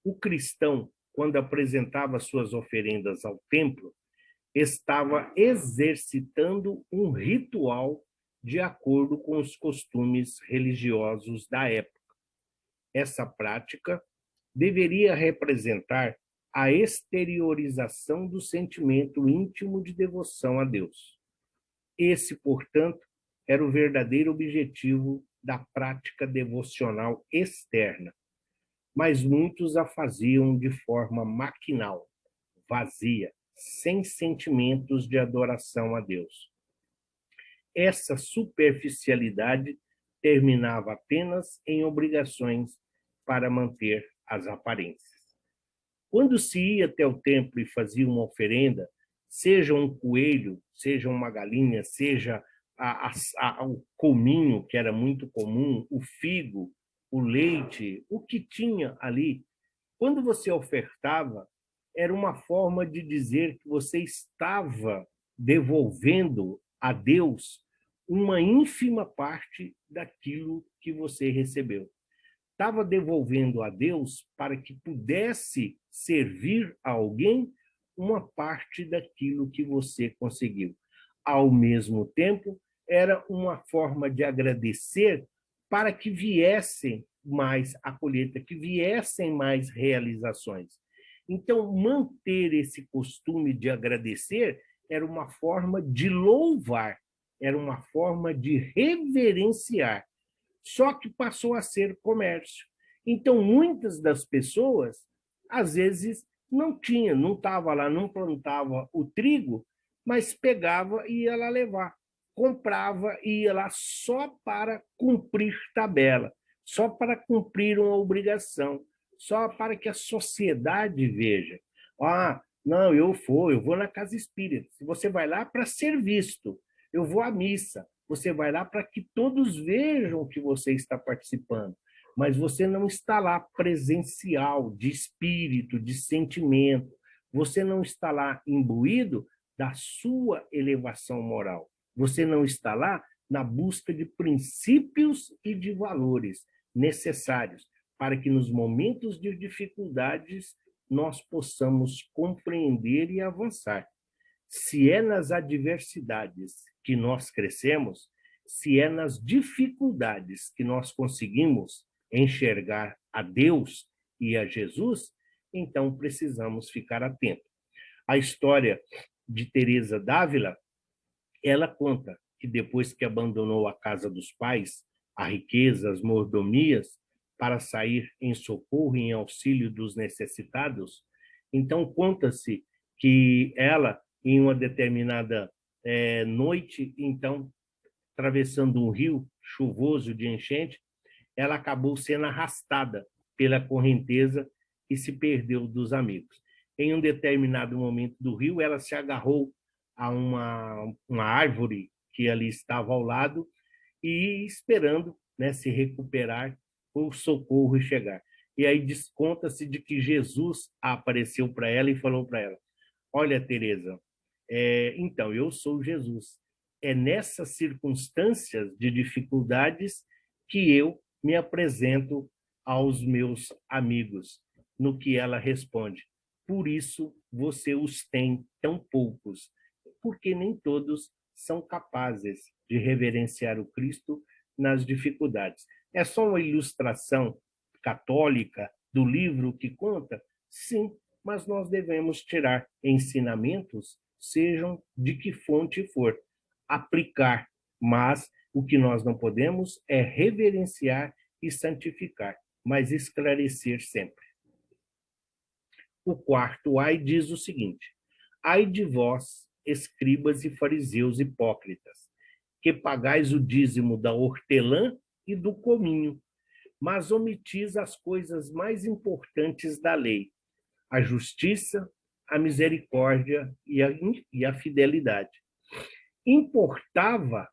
O cristão, quando apresentava suas oferendas ao templo, estava exercitando um ritual de acordo com os costumes religiosos da época. Essa prática deveria representar a exteriorização do sentimento íntimo de devoção a Deus. Esse, portanto, era o verdadeiro objetivo da prática devocional externa, mas muitos a faziam de forma maquinal, vazia, sem sentimentos de adoração a Deus. Essa superficialidade terminava apenas em obrigações para manter as aparências. Quando se ia até o templo e fazia uma oferenda, seja um coelho, seja uma galinha, seja o cominho, que era muito comum, o figo, o leite, o que tinha ali, quando você ofertava, era uma forma de dizer que você estava devolvendo a Deus uma ínfima parte daquilo que você recebeu. Estava devolvendo a Deus para que pudesse servir a alguém uma parte daquilo que você conseguiu. Ao mesmo tempo, era uma forma de agradecer para que viessem mais a colheita, que viessem mais realizações. Então, manter esse costume de agradecer era uma forma de louvar, era uma forma de reverenciar. Só que passou a ser comércio. Então, muitas das pessoas, às vezes, não estava lá, não plantava o trigo, mas pegava e ia lá levar. Comprava e ia lá só para cumprir tabela, só para cumprir uma obrigação, só para que a sociedade veja. Ah, não, eu vou na casa espírita. Você vai lá para ser visto. Eu vou à missa. Você vai lá para que todos vejam que você está participando, mas você não está lá presencial, de espírito, de sentimento. Você não está lá imbuído da sua elevação moral. Você não está lá na busca de princípios e de valores necessários para que nos momentos de dificuldades nós possamos compreender e avançar. Se é nas adversidades que nós crescemos, se é nas dificuldades que nós conseguimos enxergar a Deus e a Jesus, então precisamos ficar atentos. A história de Teresa d'Ávila, ela conta que depois que abandonou a casa dos pais, a riqueza, as mordomias, para sair em socorro e em auxílio dos necessitados, então conta-se que ela, em uma determinada noite, então, atravessando um rio chuvoso de enchente, ela acabou sendo arrastada pela correnteza e se perdeu dos amigos. Em um determinado momento do rio, ela se agarrou a uma árvore que ali estava ao lado e esperando, né, se recuperar, o socorro chegar. E aí desconta-se de que Jesus apareceu para ela e falou para ela: olha, Teresa, então, eu sou Jesus. É nessas circunstâncias de dificuldades que eu me apresento aos meus amigos. No que ela responde: por isso você os tem tão poucos, porque nem todos são capazes de reverenciar o Cristo nas dificuldades. É só uma ilustração católica do livro que conta? Sim, mas nós devemos tirar ensinamentos, sejam de que fonte for, aplicar, mas o que nós não podemos é reverenciar e santificar, mas esclarecer sempre. O quarto ai diz o seguinte: ai de vós, escribas e fariseus hipócritas, que pagais o dízimo da hortelã e do cominho, mas omitis as coisas mais importantes da lei: a justiça, a misericórdia e a fidelidade. Importava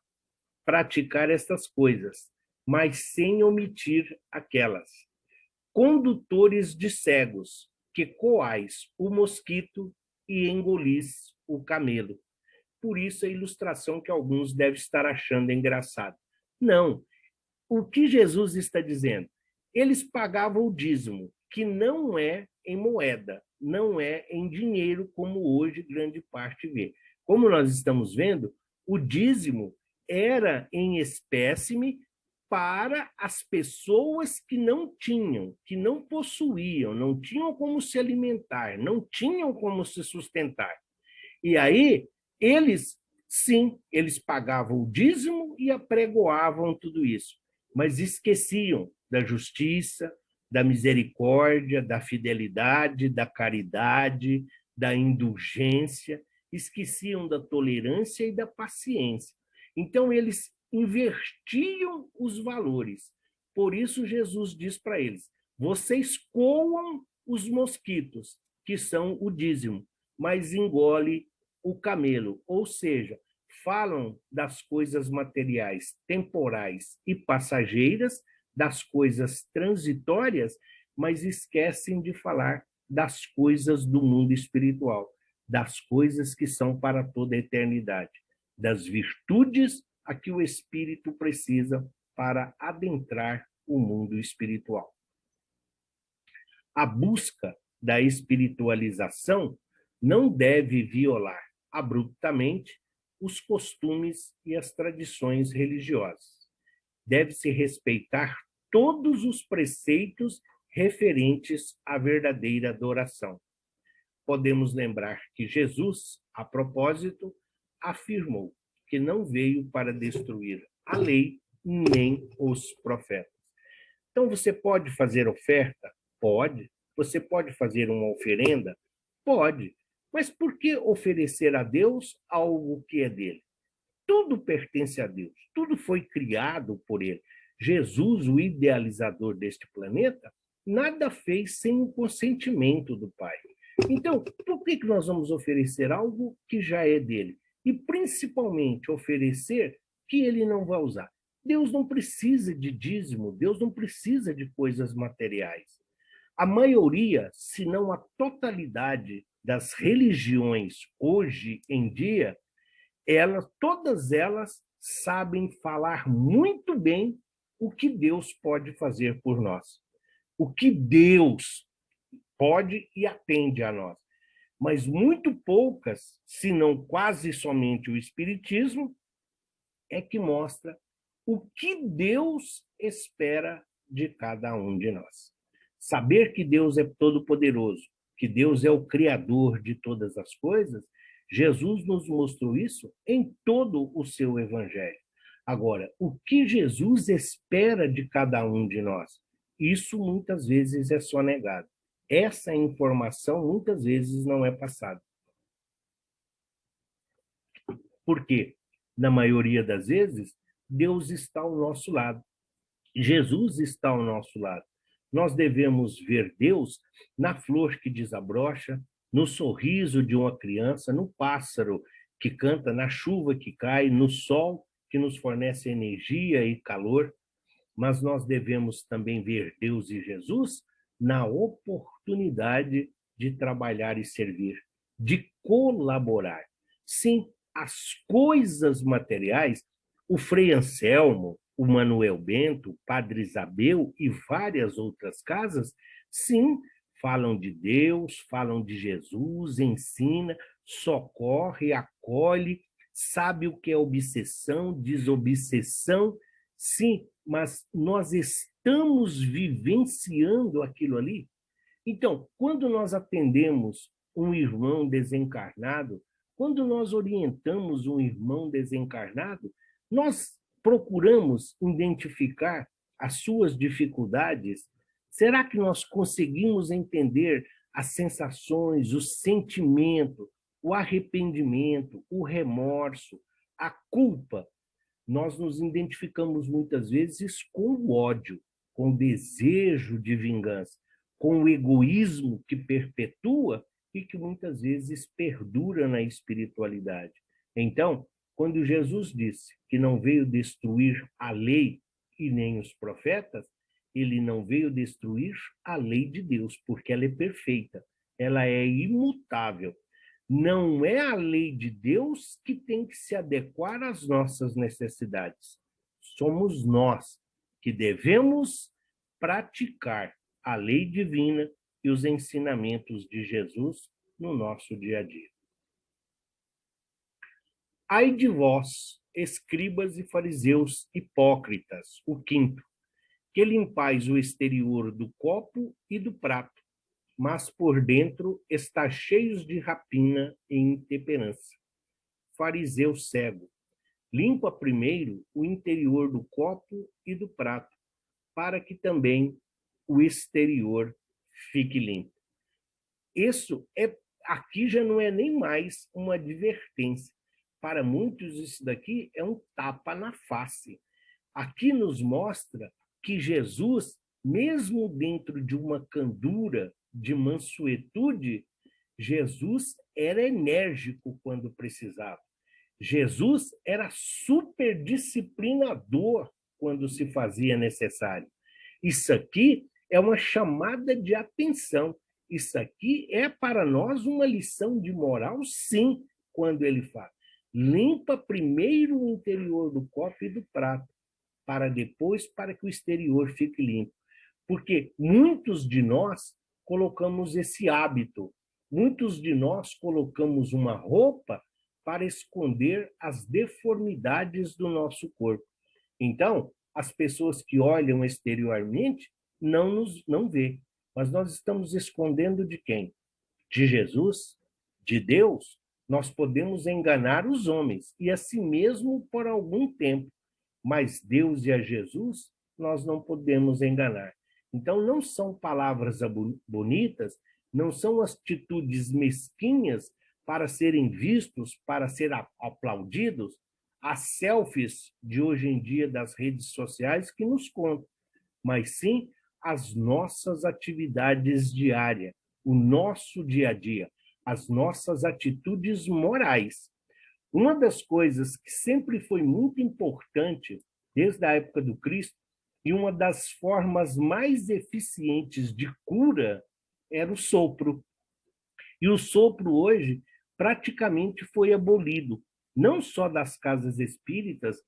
praticar estas coisas, mas sem omitir aquelas. Condutores de cegos, que coais o mosquito e engolis o camelo. Por isso a ilustração que alguns devem estar achando engraçado. Não. O que Jesus está dizendo? Eles pagavam o dízimo, que não é em moeda, não é em dinheiro, como hoje grande parte vê. Como nós estamos vendo, o dízimo era em espécime para as pessoas que não tinham, que não possuíam, não tinham como se alimentar, não tinham como se sustentar. E aí, eles, sim, eles pagavam o dízimo e apregoavam tudo isso, mas esqueciam da justiça, da misericórdia, da fidelidade, da caridade, da indulgência, esqueciam da tolerância e da paciência. Então, eles invertiam os valores. Por isso, Jesus diz para eles: vocês coam os mosquitos, que são o dízimo, mas engole o camelo, ou seja, falam das coisas materiais temporais e passageiras, das coisas transitórias, mas esquecem de falar das coisas do mundo espiritual, das coisas que são para toda a eternidade, das virtudes a que o espírito precisa para adentrar o mundo espiritual. A busca da espiritualização não deve violar abruptamente os costumes e as tradições religiosas. Deve-se respeitar todos os preceitos referentes à verdadeira adoração. Podemos lembrar que Jesus, a propósito, afirmou que não veio para destruir a lei nem os profetas. Então, você pode fazer oferta? Pode. Você pode fazer uma oferenda? Pode. Mas por que oferecer a Deus algo que é dele? Tudo pertence a Deus, tudo foi criado por ele. Jesus, o idealizador deste planeta, nada fez sem o consentimento do Pai. Então, por que nós vamos oferecer algo que já é dele? E, principalmente, oferecer que ele não vai usar. Deus não precisa de dízimo, Deus não precisa de coisas materiais. A maioria, se não a totalidade das religiões hoje em dia, todas elas sabem falar muito bem o que Deus pode fazer por nós. O que Deus pode e atende a nós. Mas muito poucas, se não quase somente o Espiritismo, é que mostra o que Deus espera de cada um de nós. Saber que Deus é todo-poderoso, que Deus é o Criador de todas as coisas, Jesus nos mostrou isso em todo o seu Evangelho. Agora, o que Jesus espera de cada um de nós? Isso muitas vezes é só negado. Essa informação muitas vezes não é passada. Porque, na maioria das vezes, Deus está ao nosso lado. Jesus está ao nosso lado. Nós devemos ver Deus na flor que desabrocha, no sorriso de uma criança, no pássaro que canta, na chuva que cai, no sol que nos fornece energia e calor, mas nós devemos também ver Deus e Jesus na oportunidade de trabalhar e servir, de colaborar. Sim, as coisas materiais, o Frei Anselmo, o Manuel Bento, o Padre Isabel e várias outras casas, sim, falam de Deus, falam de Jesus, ensina, socorre, acolhe, sabe o que é obsessão, desobsessão, sim, mas nós estamos vivenciando aquilo ali. Então, quando nós atendemos um irmão desencarnado, quando nós orientamos um irmão desencarnado, nós procuramos identificar as suas dificuldades. Será que nós conseguimos entender as sensações, o sentimento, o arrependimento, o remorso, a culpa? Nós nos identificamos muitas vezes com o ódio, com o desejo de vingança, com o egoísmo que perpetua e que muitas vezes perdura na espiritualidade. Então, quando Jesus disse que não veio destruir a lei e nem os profetas, ele não veio destruir a lei de Deus, porque ela é perfeita, ela é imutável. Não é a lei de Deus que tem que se adequar às nossas necessidades. Somos nós que devemos praticar a lei divina e os ensinamentos de Jesus no nosso dia a dia. Ai de vós, escribas e fariseus hipócritas, o quinto, que limpais o exterior do copo e do prato, mas por dentro está cheios de rapina e intemperança. Fariseu cego, limpa primeiro o interior do copo e do prato, para que também o exterior fique limpo. Aqui já não é nem mais uma advertência. Para muitos, isso daqui é um tapa na face. Aqui nos mostra que Jesus, mesmo dentro de uma candura de mansuetude, Jesus era enérgico quando precisava. Jesus era super disciplinador quando se fazia necessário. Isso aqui é uma chamada de atenção. Isso aqui é para nós uma lição de moral, sim, quando ele fala. Limpa primeiro o interior do copo e do prato, para que o exterior fique limpo. Porque muitos de nós colocamos esse hábito, muitos de nós colocamos uma roupa para esconder as deformidades do nosso corpo. Então, as pessoas que olham exteriormente não vê, mas nós estamos escondendo de quem? De Jesus, de Deus. Nós podemos enganar os homens e a si mesmo por algum tempo, mas Deus e a Jesus nós não podemos enganar. Então, não são palavras bonitas, não são atitudes mesquinhas para serem vistos, para serem aplaudidos, as selfies de hoje em dia das redes sociais que nos contam, mas sim as nossas atividades diárias, o nosso dia a dia, as nossas atitudes morais. Uma das coisas que sempre foi muito importante, desde a época do Cristo, e uma das formas mais eficientes de cura era o sopro. E o sopro hoje praticamente foi abolido, não só das casas espíritas,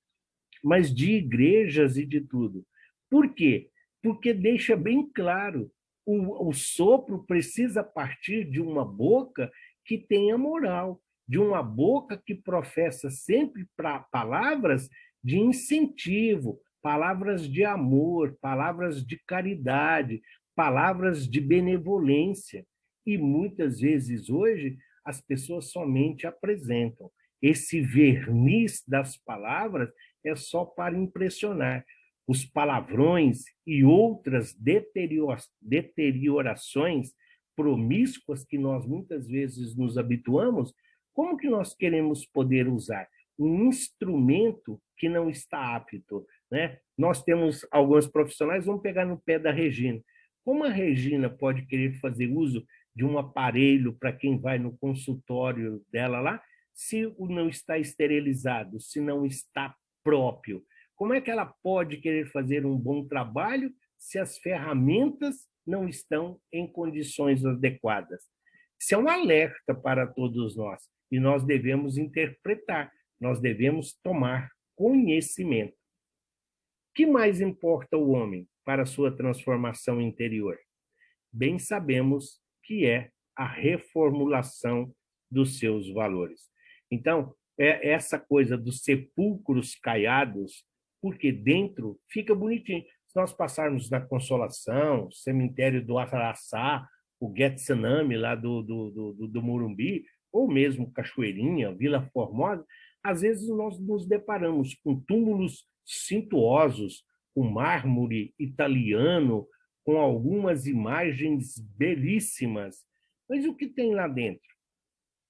mas de igrejas e de tudo. Por quê? Porque deixa bem claro, o sopro precisa partir de uma boca que tenha moral, de uma boca que professa sempre palavras de incentivo, palavras de amor, palavras de caridade, palavras de benevolência. E muitas vezes hoje as pessoas somente apresentam. Esse verniz das palavras é só para impressionar. Os palavrões e outras deteriorações promíscuas que nós muitas vezes nos habituamos, como que nós queremos poder usar? um instrumento que não está apto, né? Nós temos alguns profissionais, vamos pegar no pé da Regina. Como a Regina pode querer fazer uso de um aparelho para quem vai no consultório dela lá, se não está esterilizado, se não está próprio? Como é que ela pode querer fazer um bom trabalho se as ferramentas não estão em condições adequadas? Isso é um alerta para todos nós e nós devemos interpretar, nós devemos tomar conhecimento. O que mais importa ao homem para a sua transformação interior? Bem sabemos que é a reformulação dos seus valores. Então, é essa coisa dos sepulcros caiados, porque dentro fica bonitinho. Se nós passarmos na Consolação, cemitério do Araçá, o Getsemane lá do Morumbi, ou mesmo Cachoeirinha, Vila Formosa, às vezes nós nos deparamos com túmulos suntuosos, com mármore italiano, com algumas imagens belíssimas. Mas o que tem lá dentro?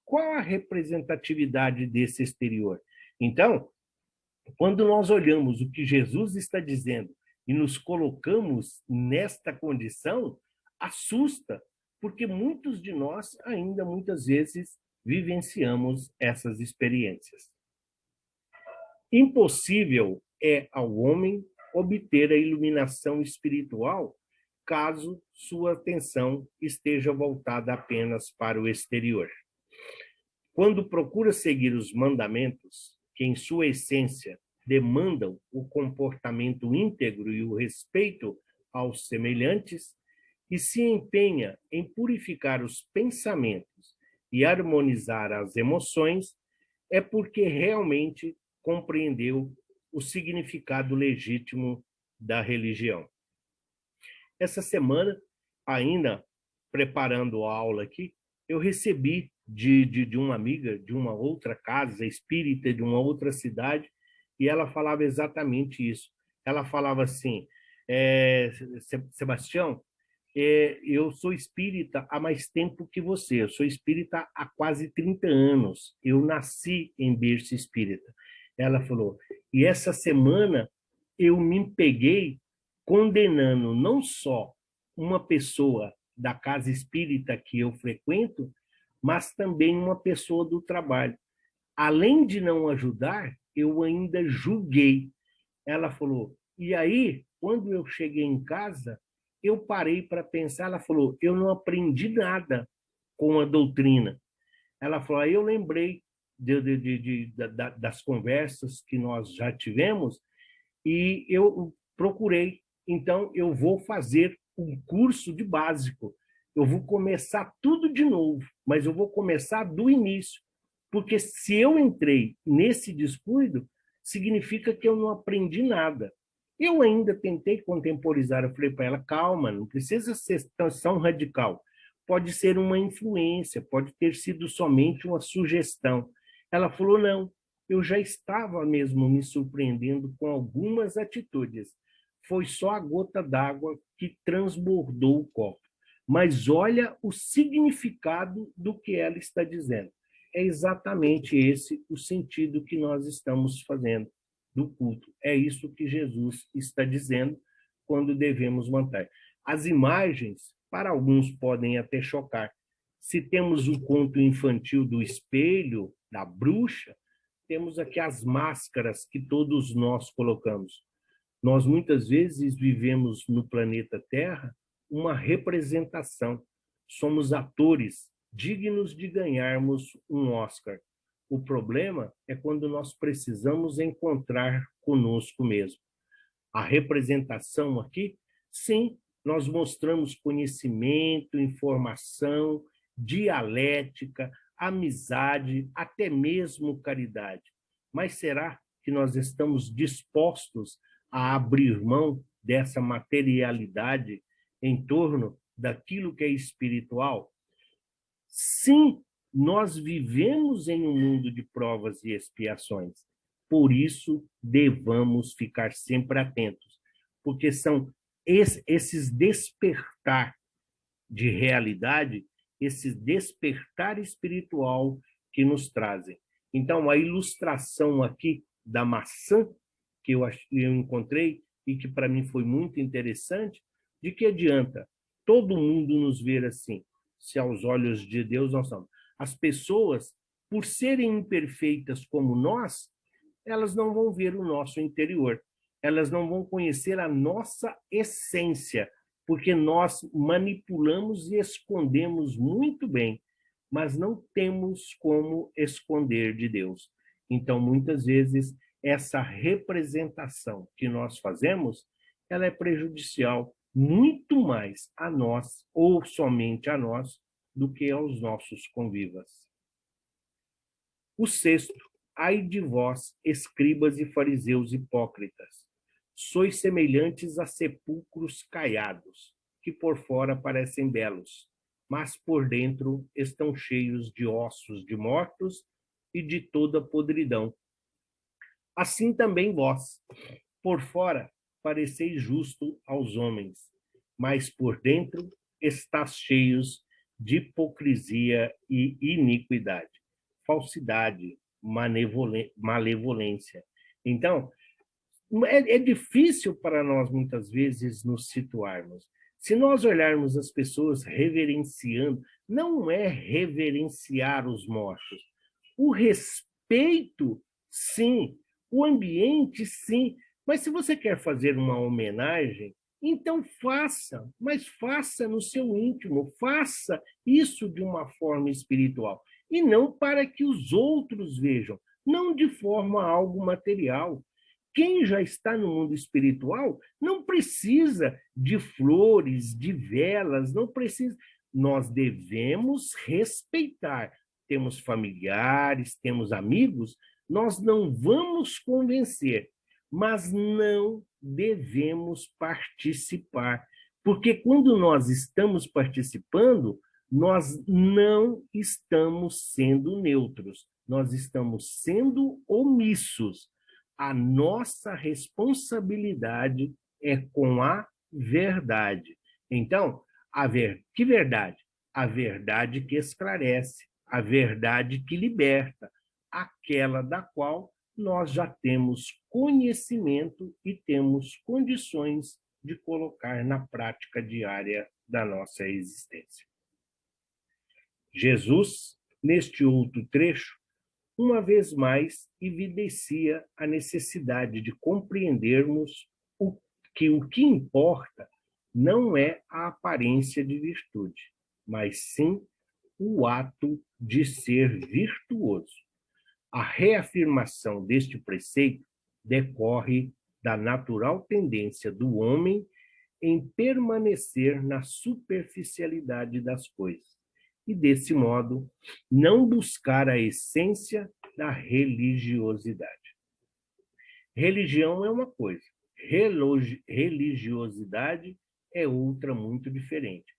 Qual a representatividade desse exterior? Então, quando nós olhamos o que Jesus está dizendo e nos colocamos nesta condição, assusta, porque muitos de nós ainda muitas vezes vivenciamos essas experiências. Impossível é ao homem obter a iluminação espiritual caso sua atenção esteja voltada apenas para o exterior. Quando procura seguir os mandamentos, que em sua essência demandam o comportamento íntegro e o respeito aos semelhantes, e se empenha em purificar os pensamentos e harmonizar as emoções, é porque realmente compreendeu o significado legítimo da religião. Essa semana, ainda preparando a aula aqui, eu recebi de uma amiga de uma outra casa espírita, de uma outra cidade, e ela falava exatamente isso. Ela falava assim, Sebastião, eu sou espírita há mais tempo que você, eu sou espírita há quase 30 anos, eu nasci em berço espírita. Ela falou, e essa semana eu me peguei condenando não só uma pessoa da casa espírita que eu frequento, mas também uma pessoa do trabalho. Além de não ajudar, eu ainda julguei. Ela falou, e aí, quando eu cheguei em casa, eu parei para pensar, ela falou, eu não aprendi nada com a doutrina. Ela falou, aí eu lembrei das conversas que nós já tivemos e eu procurei. Então, eu vou fazer um curso de básico. Eu vou começar tudo de novo, mas eu vou começar do início. Porque se eu entrei nesse descuido, significa que eu não aprendi nada. Eu ainda tentei contemporizar, eu falei para ela, calma, não precisa ser tão radical. Pode ser uma influência, pode ter sido somente uma sugestão. Ela falou, não, eu já estava mesmo me surpreendendo com algumas atitudes. Foi só a gota d'água que transbordou o copo. Mas olha o significado do que ela está dizendo. É exatamente esse o sentido que nós estamos fazendo do culto. É isso que Jesus está dizendo quando devemos manter. As imagens, para alguns, podem até chocar. Se temos o conto infantil do espelho, da bruxa, temos aqui as máscaras que todos nós colocamos. Nós muitas vezes vivemos no planeta Terra uma representação. Somos atores dignos de ganharmos um Oscar. O problema é quando nós precisamos encontrar conosco mesmo. A representação aqui, sim, nós mostramos conhecimento, informação, dialética, amizade, até mesmo caridade. Mas será que nós estamos dispostos a abrir mão dessa materialidade em torno daquilo que é espiritual? Sim, nós vivemos em um mundo de provas e expiações. Por isso, devamos ficar sempre atentos, porque são esses despertar de realidade, esse despertar espiritual que nos trazem. Então, a ilustração aqui da maçã que eu encontrei e que para mim foi muito interessante, de que adianta todo mundo nos ver assim, se aos olhos de Deus nós somos. As pessoas, por serem imperfeitas como nós, elas não vão ver o nosso interior, elas não vão conhecer a nossa essência, porque nós manipulamos e escondemos muito bem, mas não temos como esconder de Deus. Então, muitas vezes, essa representação que nós fazemos, ela é prejudicial muito mais a nós, ou somente a nós, do que aos nossos convivas. O sexto, ai de vós, escribas e fariseus hipócritas, sois semelhantes a sepulcros caiados, que por fora parecem belos, mas por dentro estão cheios de ossos de mortos e de toda podridão. Assim também vós, por fora, pareceis justo aos homens, mas por dentro estáis cheios de hipocrisia e iniquidade, falsidade, malevolência. Então, é difícil para nós, muitas vezes, nos situarmos. Se nós olharmos as pessoas reverenciando, não é reverenciar os mortos. O respeito, sim. O ambiente, sim. Mas se você quer fazer uma homenagem, então faça, mas faça no seu íntimo, faça isso de uma forma espiritual. E não para que os outros vejam, não de forma algo material. Quem já está no mundo espiritual não precisa de flores, de velas, não precisa. Nós devemos respeitar. Temos familiares, temos amigos, nós não vamos convencer, mas não devemos participar. Porque quando nós estamos participando, nós não estamos sendo neutros, nós estamos sendo omissos. A nossa responsabilidade é com a verdade. Então, que verdade? A verdade que esclarece, a verdade que liberta, aquela da qual nós já temos conhecimento e temos condições de colocar na prática diária da nossa existência. Jesus, neste outro trecho, uma vez mais evidencia a necessidade de compreendermos o que importa não é a aparência de virtude, mas sim o ato de ser virtuoso. A reafirmação deste preceito decorre da natural tendência do homem em permanecer na superficialidade das coisas e, desse modo, não buscar a essência da religiosidade. Religião é uma coisa, religiosidade é outra muito diferente.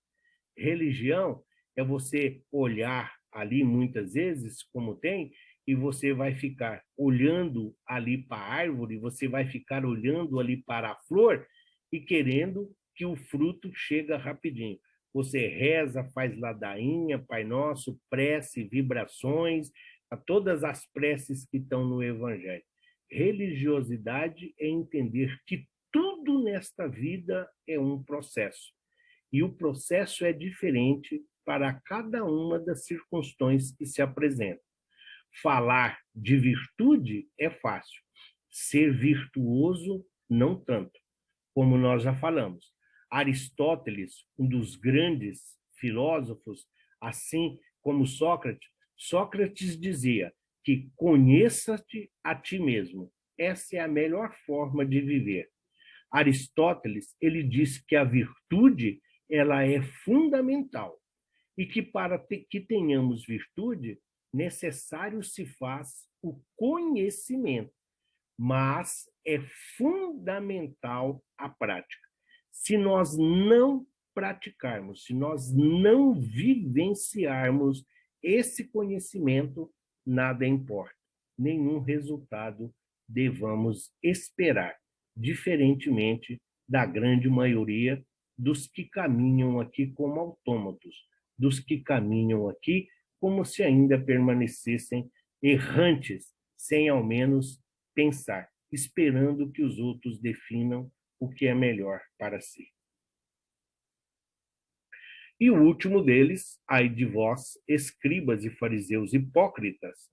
Religião é você olhar ali, muitas vezes, como tem, e você vai ficar olhando ali para a árvore, você vai ficar olhando ali para a flor e querendo que o fruto chegue rapidinho. Você reza, faz ladainha, Pai Nosso, prece, vibrações, a todas as preces que estão no Evangelho. Religiosidade é entender que tudo nesta vida é um processo. E o processo é diferente para cada uma das circunstâncias que se apresentam. Falar de virtude é fácil. Ser virtuoso, não tanto. Como nós já falamos. Aristóteles, um dos grandes filósofos, assim como Sócrates, Sócrates dizia que conheça-te a ti mesmo. Essa é a melhor forma de viver. Aristóteles, ele disse que a virtude ela é fundamental e que para que tenhamos virtude, necessário se faz o conhecimento, mas é fundamental a prática. Se nós não praticarmos, se nós não vivenciarmos esse conhecimento, nada importa, nenhum resultado devamos esperar, diferentemente da grande maioria dos que caminham aqui como autômatos, dos que caminham aqui como se ainda permanecessem errantes, sem ao menos pensar, esperando que os outros definam o que é melhor para si. E o último deles, ai de vós, escribas e fariseus hipócritas,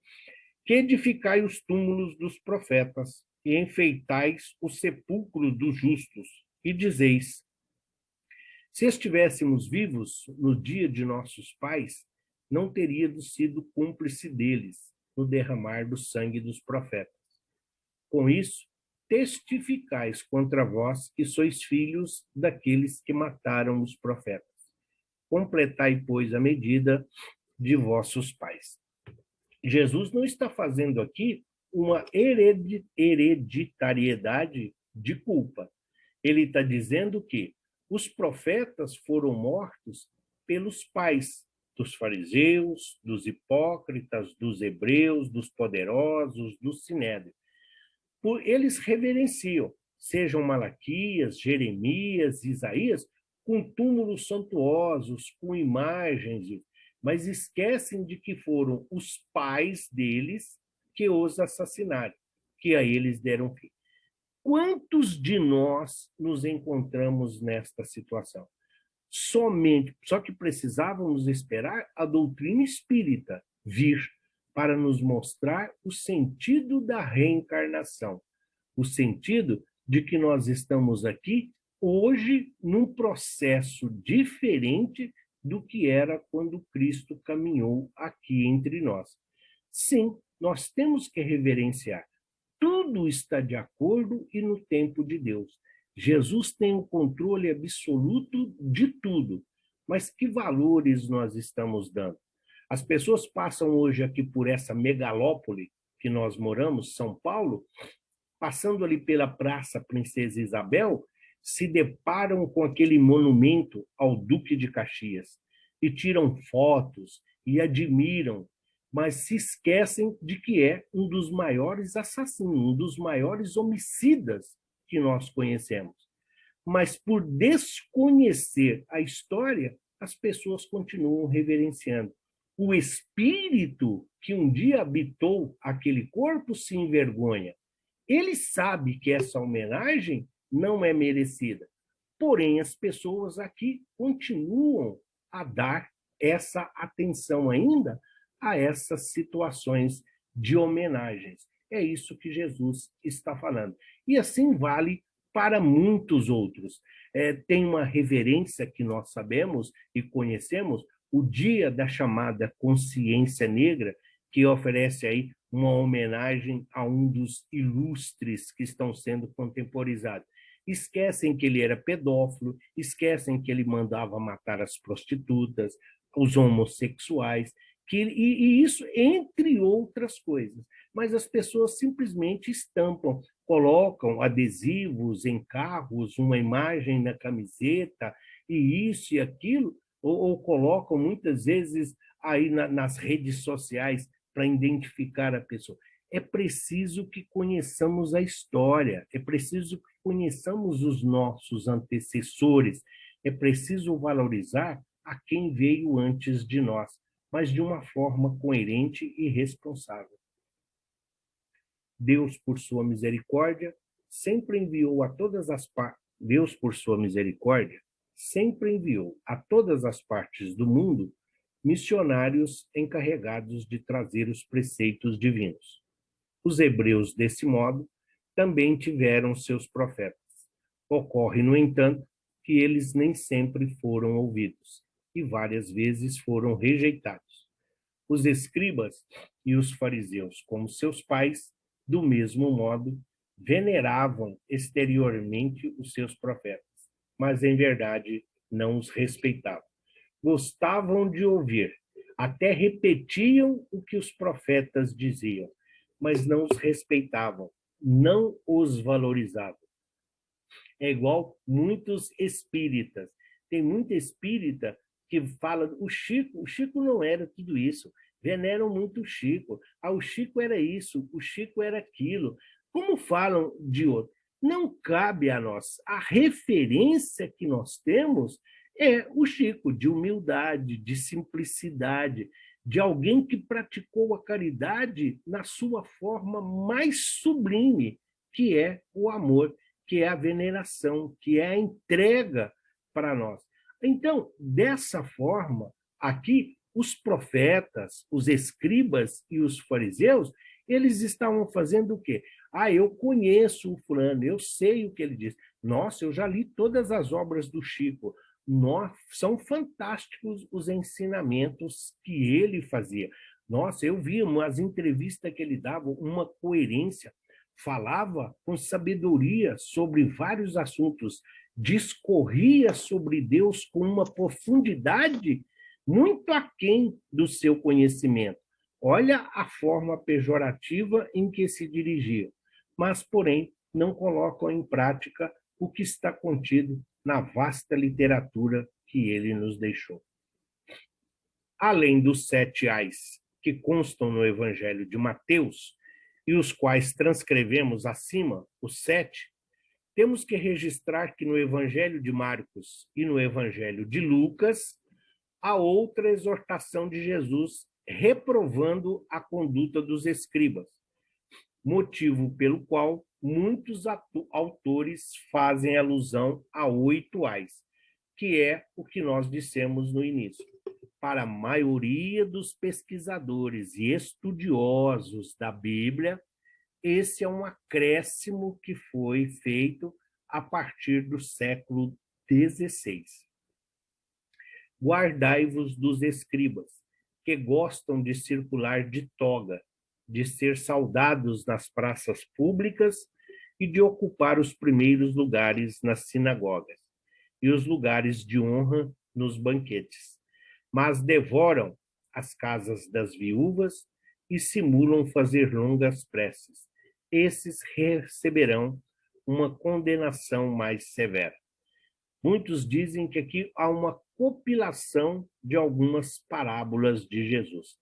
que edificai os túmulos dos profetas e enfeitais os sepulcros dos justos, e dizeis: se estivéssemos vivos no dia de nossos pais, não teríamos sido cúmplice deles no derramar do sangue dos profetas. Com isso, testificais contra vós que sois filhos daqueles que mataram os profetas. Completai, pois, a medida de vossos pais. Jesus não está fazendo aqui uma hereditariedade de culpa. Ele está dizendo que os profetas foram mortos pelos pais dos fariseus, dos hipócritas, dos hebreus, dos poderosos, dos sinédrios. Eles reverenciam, sejam Malaquias, Jeremias, Isaías, com túmulos suntuosos, com imagens, mas esquecem de que foram os pais deles que os assassinaram, que a eles deram fim. Quantos de nós nos encontramos nesta situação? Só que precisávamos esperar a doutrina espírita vir para nos mostrar o sentido da reencarnação, o sentido de que nós estamos aqui hoje num processo diferente do que era quando Cristo caminhou aqui entre nós. Sim, nós temos que reverenciar. Tudo está de acordo e no tempo de Deus. Jesus tem o controle absoluto de tudo. Mas que valores nós estamos dando? As pessoas passam hoje aqui por essa megalópole que nós moramos, São Paulo, passando ali pela Praça Princesa Isabel, se deparam com aquele monumento ao Duque de Caxias e tiram fotos e admiram, mas se esquecem de que é um dos maiores assassinos, um dos maiores homicidas que nós conhecemos. Mas por desconhecer a história, as pessoas continuam reverenciando. O espírito que um dia habitou aquele corpo se envergonha. Ele sabe que essa homenagem não é merecida. Porém, as pessoas aqui continuam a dar essa atenção ainda a essas situações de homenagens. É isso que Jesus está falando. E assim vale para muitos outros. Tem uma reverência que nós sabemos e conhecemos, o dia da chamada Consciência Negra, que oferece aí uma homenagem a um dos ilustres que estão sendo contemporizados. Esquecem que ele era pedófilo, esquecem que ele mandava matar as prostitutas, os homossexuais, e isso entre outras coisas. Mas as pessoas simplesmente estampam, colocam adesivos em carros, uma imagem na camiseta, e isso e aquilo, ou colocam muitas vezes aí nas redes sociais para identificar a pessoa. É preciso que conheçamos a história, é preciso que conheçamos os nossos antecessores, é preciso valorizar a quem veio antes de nós, mas de uma forma coerente e responsável. Deus, por sua misericórdia, sempre enviou a todas as partes. Deus, por sua misericórdia, sempre enviou a todas as partes do mundo missionários encarregados de trazer os preceitos divinos. Os hebreus, desse modo, também tiveram seus profetas. Ocorre, no entanto, que eles nem sempre foram ouvidos e várias vezes foram rejeitados. Os escribas e os fariseus, como seus pais, do mesmo modo, veneravam exteriormente os seus profetas, mas em verdade não os respeitavam. Gostavam de ouvir, até repetiam o que os profetas diziam, mas não os respeitavam, não os valorizavam. É igual muitos espíritas. Tem muito espírita que fala, o Chico não era tudo isso. Veneram muito o Chico. O Chico era isso, o Chico era aquilo. Como falam de outro? Não cabe a nós. A referência que nós temos É o Chico, de humildade, de simplicidade, de alguém que praticou a caridade na sua forma mais sublime, que é o amor, que é a veneração, que é a entrega para nós. Então, dessa forma, aqui, os profetas, os escribas e os fariseus, eles estavam fazendo o quê? Ah, eu conheço o fulano, eu sei o que ele diz. Nossa, eu já li todas as obras do Chico. São fantásticos os ensinamentos que ele fazia. Nossa, eu vi umas entrevistas que ele dava, uma coerência, falava com sabedoria sobre vários assuntos, discorria sobre Deus com uma profundidade muito aquém do seu conhecimento. Olha a forma pejorativa em que se dirigia, mas, porém, não colocam em prática o que está contido na vasta literatura que ele nos deixou. Além dos 7 ais que constam no Evangelho de Mateus, e os quais transcrevemos acima, os 7, temos que registrar que no Evangelho de Marcos e no Evangelho de Lucas há outra exortação de Jesus reprovando a conduta dos escribas, motivo pelo qual muitos autores fazem alusão a 8 ais, que é o que nós dissemos no início. Para a maioria dos pesquisadores e estudiosos da Bíblia, esse é um acréscimo que foi feito a partir do século XVI. Guardai-vos dos escribas, que gostam de circular de toga, de ser saudados nas praças públicas e de ocupar os primeiros lugares nas sinagogas e os lugares de honra nos banquetes, mas devoram as casas das viúvas e simulam fazer longas preces. Esses receberão uma condenação mais severa. Muitos dizem que aqui há uma compilação de algumas parábolas de Jesus.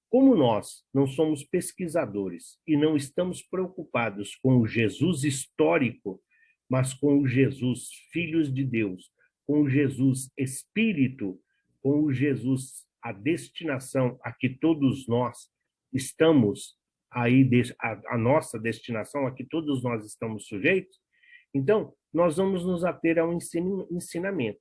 Como nós não somos pesquisadores e não estamos preocupados com o Jesus histórico, mas com o Jesus Filhos de Deus, com o Jesus Espírito, com o Jesus a destinação a que todos nós estamos aí, a nossa destinação a que todos nós estamos sujeitos, então nós vamos nos ater ao ensinamento.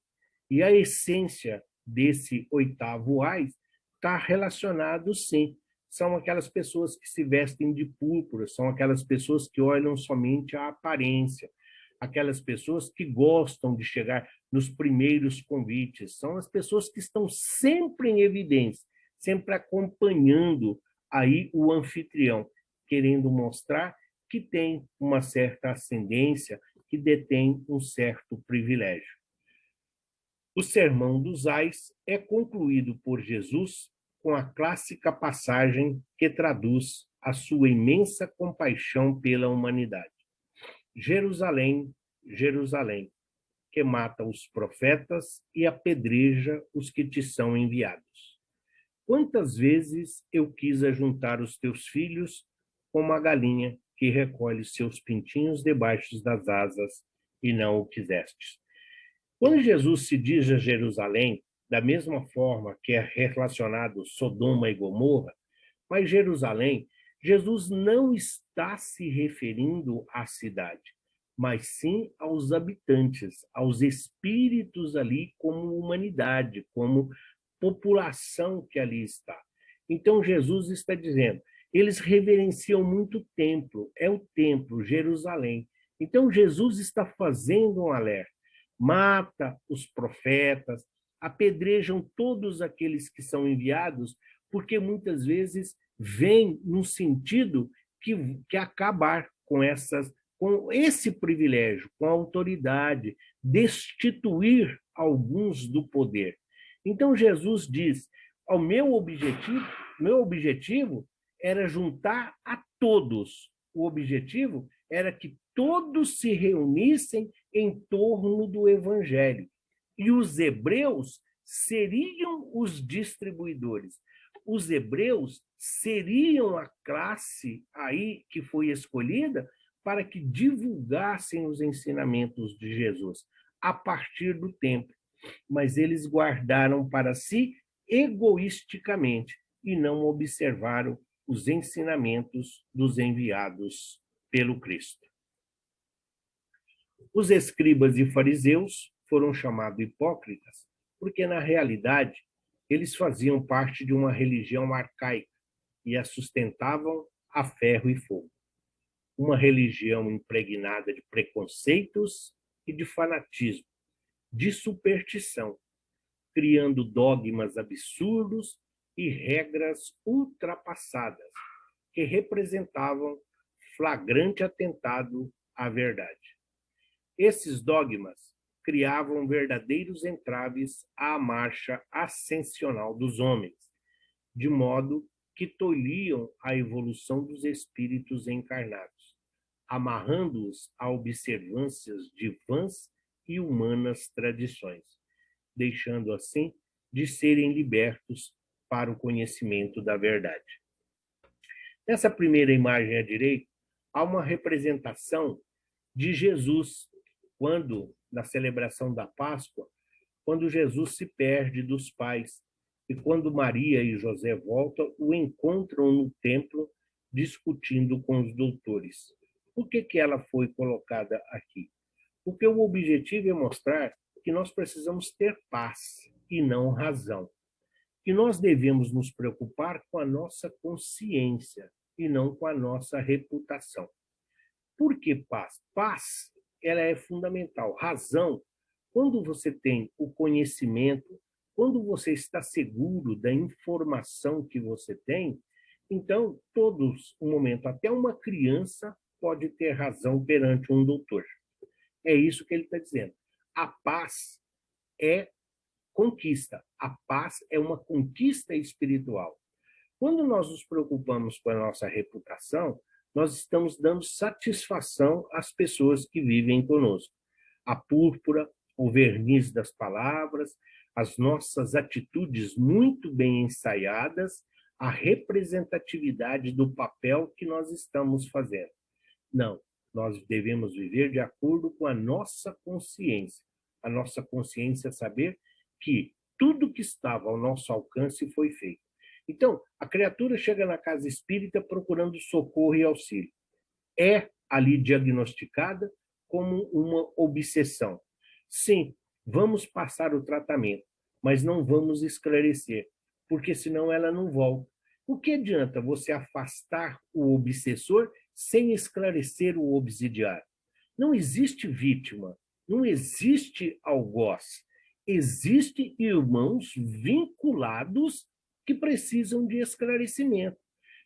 E a essência desse 8º ais está relacionado, sim. São aquelas pessoas que se vestem de púrpura, são aquelas pessoas que olham somente a aparência, aquelas pessoas que gostam de chegar nos primeiros convites, são as pessoas que estão sempre em evidência, sempre acompanhando aí o anfitrião, querendo mostrar que tem uma certa ascendência, que detém um certo privilégio. O Sermão dos Ais é concluído por Jesus com a clássica passagem que traduz a sua imensa compaixão pela humanidade. Jerusalém, Jerusalém, que mata os profetas e apedreja os que te são enviados. Quantas vezes eu quis ajuntar os teus filhos como a galinha que recolhe seus pintinhos debaixo das asas e não o quisestes. Quando Jesus se diz a Jerusalém, da mesma forma que é relacionado Sodoma e Gomorra, mas Jerusalém, Jesus não está se referindo à cidade, mas sim aos habitantes, aos espíritos ali como humanidade, como população que ali está. Então Jesus está dizendo, eles reverenciam muito o templo, é o templo, Jerusalém. Então Jesus está fazendo um alerta, mata os profetas, apedrejam todos aqueles que são enviados, porque muitas vezes vem no sentido que acabar com esse privilégio, com a autoridade, destituir alguns do poder. Então Jesus diz: o meu objetivo era juntar a todos. O objetivo era que todos se reunissem em torno do evangelho. E os hebreus seriam os distribuidores. Os hebreus seriam a classe aí que foi escolhida para que divulgassem os ensinamentos de Jesus a partir do templo. mas eles guardaram para si egoisticamente e não observaram os ensinamentos dos enviados pelo Cristo. Os escribas e fariseus foram chamados hipócritas porque, na realidade, eles faziam parte de uma religião arcaica e a sustentavam a ferro e fogo. Uma religião impregnada de preconceitos e de fanatismo, de superstição, criando dogmas absurdos e regras ultrapassadas que representavam flagrante atentado à verdade. Esses dogmas criavam verdadeiros entraves à marcha ascensional dos homens, de modo que tolhiam a evolução dos espíritos encarnados, amarrando-os a observâncias de vãs e humanas tradições, deixando assim de serem libertos para o conhecimento da verdade. Nessa primeira imagem à direita, há uma representação de Jesus, quando, na celebração da Páscoa, quando Jesus se perde dos pais e quando Maria e José voltam, o encontram no templo discutindo com os doutores. Por que ela foi colocada aqui? Porque o objetivo é mostrar que nós precisamos ter paz e não razão. Que nós devemos nos preocupar com a nossa consciência e não com a nossa reputação. Por que paz? Paz, ela é fundamental. Razão, quando você tem o conhecimento, quando você está seguro da informação que você tem, então, todos, um momento, até uma criança pode ter razão perante um doutor. É isso que ele está dizendo. A paz é conquista. A paz é uma conquista espiritual. Quando nós nos preocupamos com a nossa reputação, nós estamos dando satisfação às pessoas que vivem conosco. A púrpura, o verniz das palavras, as nossas atitudes muito bem ensaiadas, a representatividade do papel que nós estamos fazendo. Não, nós devemos viver de acordo com a nossa consciência. A nossa consciência é saber que tudo que estava ao nosso alcance foi feito. Então, a criatura chega na casa espírita procurando socorro e auxílio. É ali diagnosticada como uma obsessão. Sim, vamos passar o tratamento, mas não vamos esclarecer, porque senão ela não volta. O que adianta você afastar o obsessor sem esclarecer o obsidiário? Não existe vítima, não existe algoz. Existem irmãos vinculados que precisam de esclarecimento.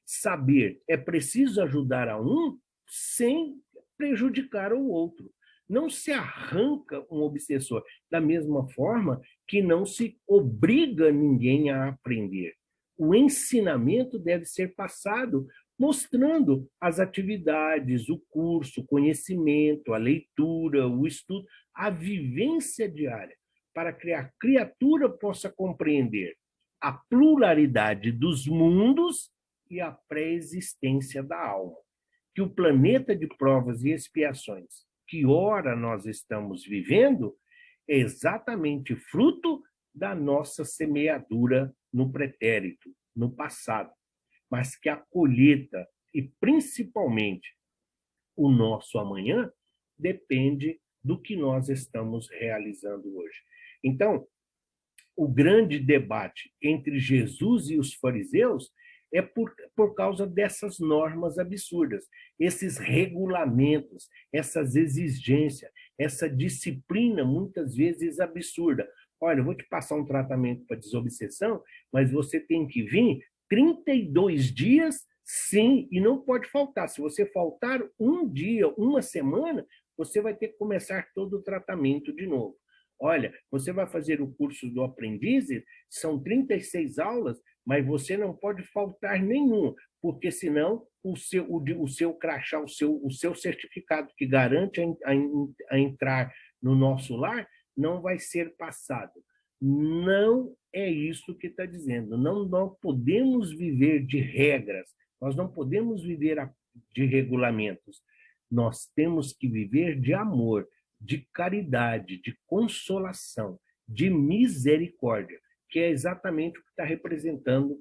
Saber é preciso ajudar a um sem prejudicar o outro. Não se arranca um obsessor, da mesma forma que não se obriga ninguém a aprender. O ensinamento deve ser passado mostrando as atividades, o curso, o conhecimento, a leitura, o estudo, a vivência diária, para que a criatura possa compreender a pluralidade dos mundos e a pré-existência da alma. Que o planeta de provas e expiações que ora nós estamos vivendo é exatamente fruto da nossa semeadura no pretérito, no passado, mas que a colheita e principalmente o nosso amanhã depende do que nós estamos realizando hoje. Então, o grande debate entre Jesus e os fariseus é por causa dessas normas absurdas, esses regulamentos, essas exigências, essa disciplina muitas vezes absurda. Olha, eu vou te passar um tratamento para desobsessão, mas você tem que vir 32 dias, sim, e não pode faltar. Se você faltar um dia, uma semana, você vai ter que começar todo o tratamento de novo. Olha, você vai fazer o curso do aprendiz, são 36 aulas, mas você não pode faltar nenhum, porque senão o seu crachá, o seu certificado que garante a entrar no nosso lar não vai ser passado. Não é isso que está dizendo. Não podemos viver de regras, nós não podemos viver de regulamentos. Nós temos que viver de amor, de caridade, de consolação, de misericórdia, que é exatamente o que está representando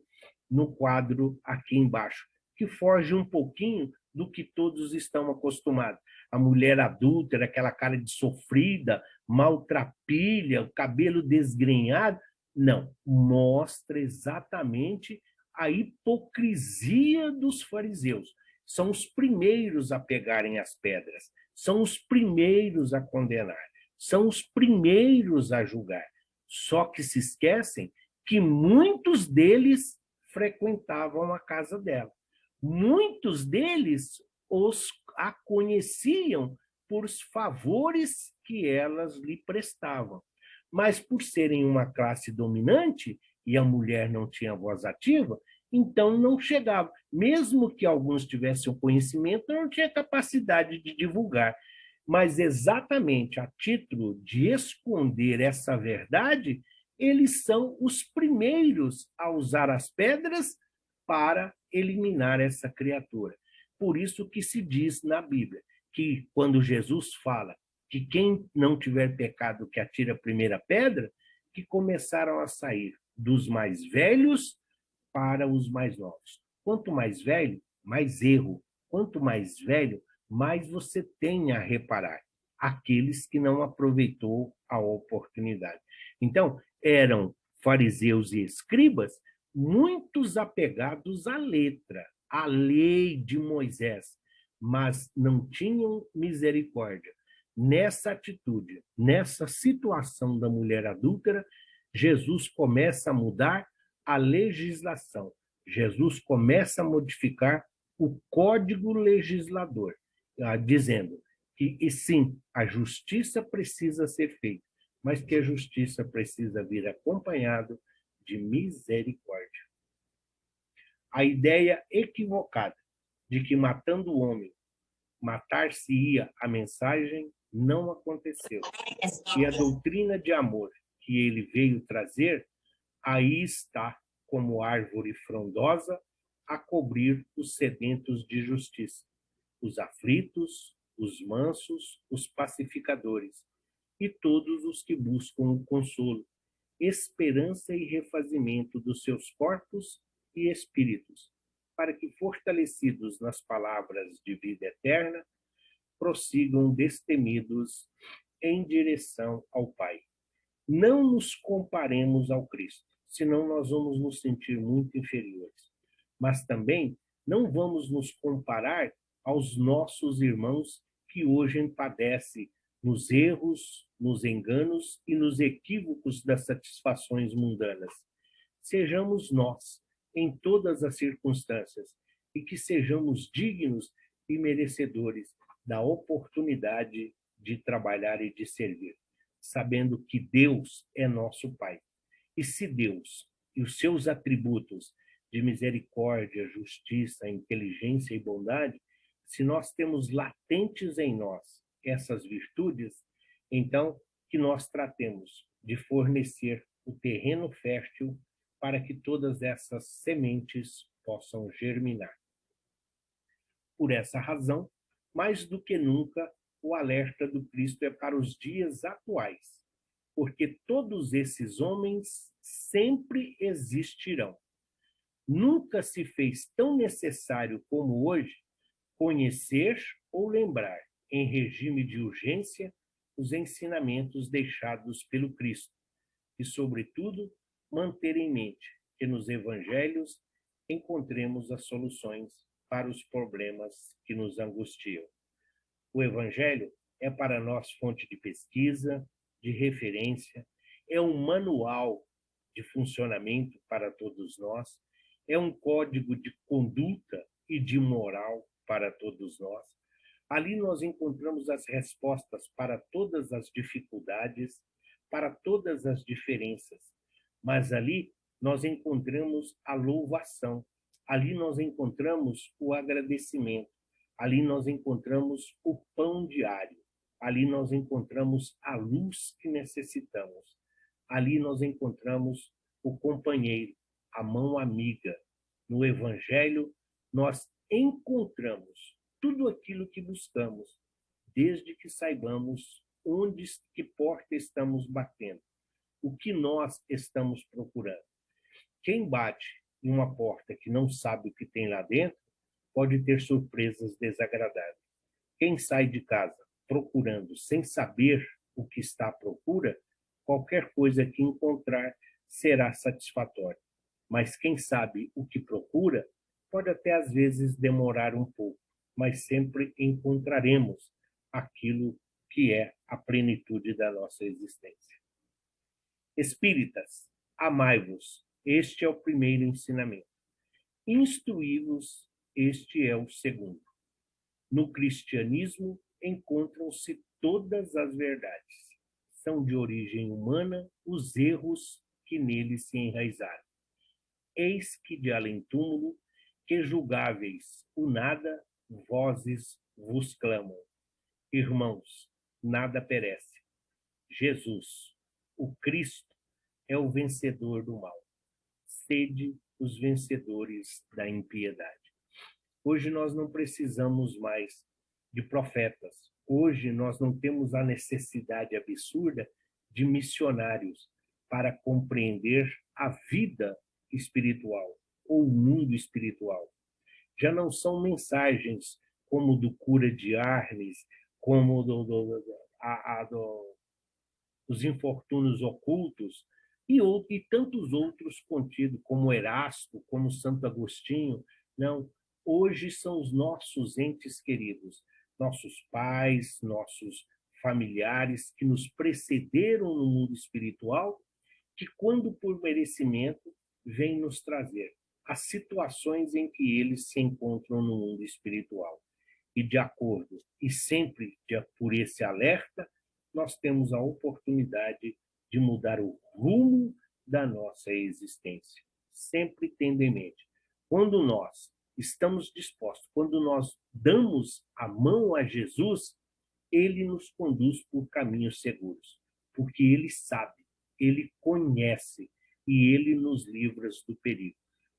no quadro aqui embaixo, que foge um pouquinho do que todos estão acostumados. A mulher adúltera, aquela cara de sofrida, maltrapilha, o cabelo desgrenhado. Não, mostra exatamente a hipocrisia dos fariseus. São os primeiros a pegarem as pedras, são os primeiros a condenar, são os primeiros a julgar. Só que se esquecem que muitos deles frequentavam a casa dela. Muitos deles a conheciam por os favores que elas lhe prestavam. Mas por serem uma classe dominante, e a mulher não tinha voz ativa, então não chegava. Mesmo que alguns tivessem o conhecimento, não tinha capacidade de divulgar. Mas exatamente a título de esconder essa verdade, eles são os primeiros a usar as pedras para eliminar essa criatura. Por isso que se diz na Bíblia que quando Jesus fala que quem não tiver pecado que atire a primeira pedra, que começaram a sair dos mais velhos para os mais novos. Quanto mais velho, mais erro. Quanto mais velho, mais você tem a reparar aqueles que não aproveitou a oportunidade. Então, eram fariseus e escribas muitos apegados à letra, à lei de Moisés, mas não tinham misericórdia. Nessa atitude, nessa situação da mulher adúltera, Jesus começa a mudar a legislação. Jesus começa a modificar o código legislador, dizendo que, e sim, a justiça precisa ser feita, mas que a justiça precisa vir acompanhado de misericórdia. A ideia equivocada de que matando o homem, matar-se-ia a mensagem, não aconteceu. E a doutrina de amor que ele veio trazer, aí está como árvore frondosa a cobrir os sedentos de justiça, os aflitos, os mansos, os pacificadores, e todos os que buscam o consolo, esperança e refazimento dos seus corpos e espíritos, para que, fortalecidos nas palavras de vida eterna, prossigam destemidos em direção ao Pai. Não nos comparemos ao Cristo, senão nós vamos nos sentir muito inferiores. Mas também não vamos nos comparar aos nossos irmãos que hoje padecem nos erros, nos enganos e nos equívocos das satisfações mundanas. Sejamos nós, em todas as circunstâncias, e que sejamos dignos e merecedores da oportunidade de trabalhar e de servir, sabendo que Deus é nosso Pai. E se Deus e os seus atributos de misericórdia, justiça, inteligência e bondade, se nós temos latentes em nós essas virtudes, então que nós tratemos de fornecer o terreno fértil para que todas essas sementes possam germinar. Por essa razão, mais do que nunca, o alerta do Cristo é para os dias atuais, porque todos esses homens sempre existirão. Nunca se fez tão necessário como hoje conhecer ou lembrar, em regime de urgência, os ensinamentos deixados pelo Cristo e, sobretudo, manter em mente que nos evangelhos encontremos as soluções para os problemas que nos angustiam. O evangelho é para nós fonte de pesquisa, de referência, é um manual de funcionamento para todos nós, é um código de conduta e de moral para todos nós. Ali nós encontramos as respostas para todas as dificuldades, para todas as diferenças, mas ali nós encontramos a louvação, ali nós encontramos o agradecimento, ali nós encontramos o pão diário, ali nós encontramos a luz que necessitamos, ali nós encontramos o companheiro, a mão amiga. No Evangelho, nós encontramos tudo aquilo que buscamos, desde que saibamos onde, que porta estamos batendo. o que nós estamos procurando. Quem bate em uma porta que não sabe o que tem lá dentro, pode ter surpresas desagradáveis. Quem sai de casa procurando sem saber o que está à procura, qualquer coisa que encontrar será satisfatória. Mas quem sabe o que procura, pode até às vezes demorar um pouco, mas sempre encontraremos aquilo que é a plenitude da nossa existência. Espíritas, amai-vos. Este é o primeiro ensinamento. Instruí-vos, este é o segundo. No cristianismo encontram-se todas as verdades. São de origem humana os erros que nele se enraizaram. Eis que de além-túmulo, que julgáveis o nada, vozes vos clamam. Irmãos, nada perece. Jesus, o Cristo, é o vencedor do mal. Sede os vencedores da impiedade. Hoje nós não precisamos mais de profetas. Hoje nós não temos a necessidade absurda de missionários para compreender a vida espiritual ou o mundo espiritual. Já não são mensagens como do cura de Arnes, como dos infortúnios ocultos e tantos outros contidos, como Erasto, como Santo Agostinho. Não, hoje são os nossos entes queridos, nossos pais, nossos familiares que nos precederam no mundo espiritual, que quando por merecimento vêm nos trazer as situações em que eles se encontram no mundo espiritual. E de acordo, e sempre por esse alerta, nós temos a oportunidade de mudar o rumo da nossa existência. Sempre tendo em mente, quando nós estamos dispostos, quando nós damos a mão a Jesus, ele nos conduz por caminhos seguros, porque ele sabe, ele conhece e ele nos livra do perigo.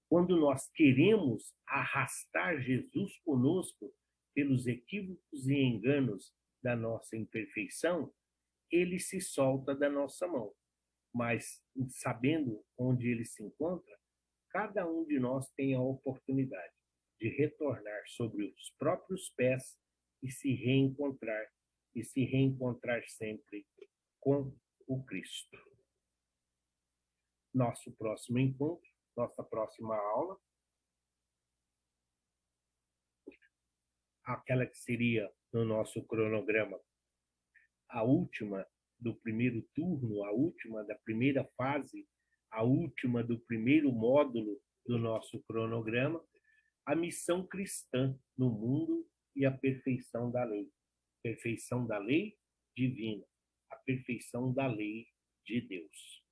Quando nós queremos arrastar Jesus conosco pelos equívocos e enganos da nossa imperfeição, ele se solta da nossa mão. Mas, sabendo onde ele se encontra, cada um de nós tem a oportunidade de retornar sobre os próprios pés e se reencontrar sempre com o Cristo. Nosso próximo encontro, nossa próxima aula, aquela que seria no nosso cronograma a última do primeiro turno, a última da primeira fase, a última do primeiro módulo do nosso cronograma, a missão cristã no mundo e a perfeição da lei. Perfeição da lei divina, a perfeição da lei de Deus.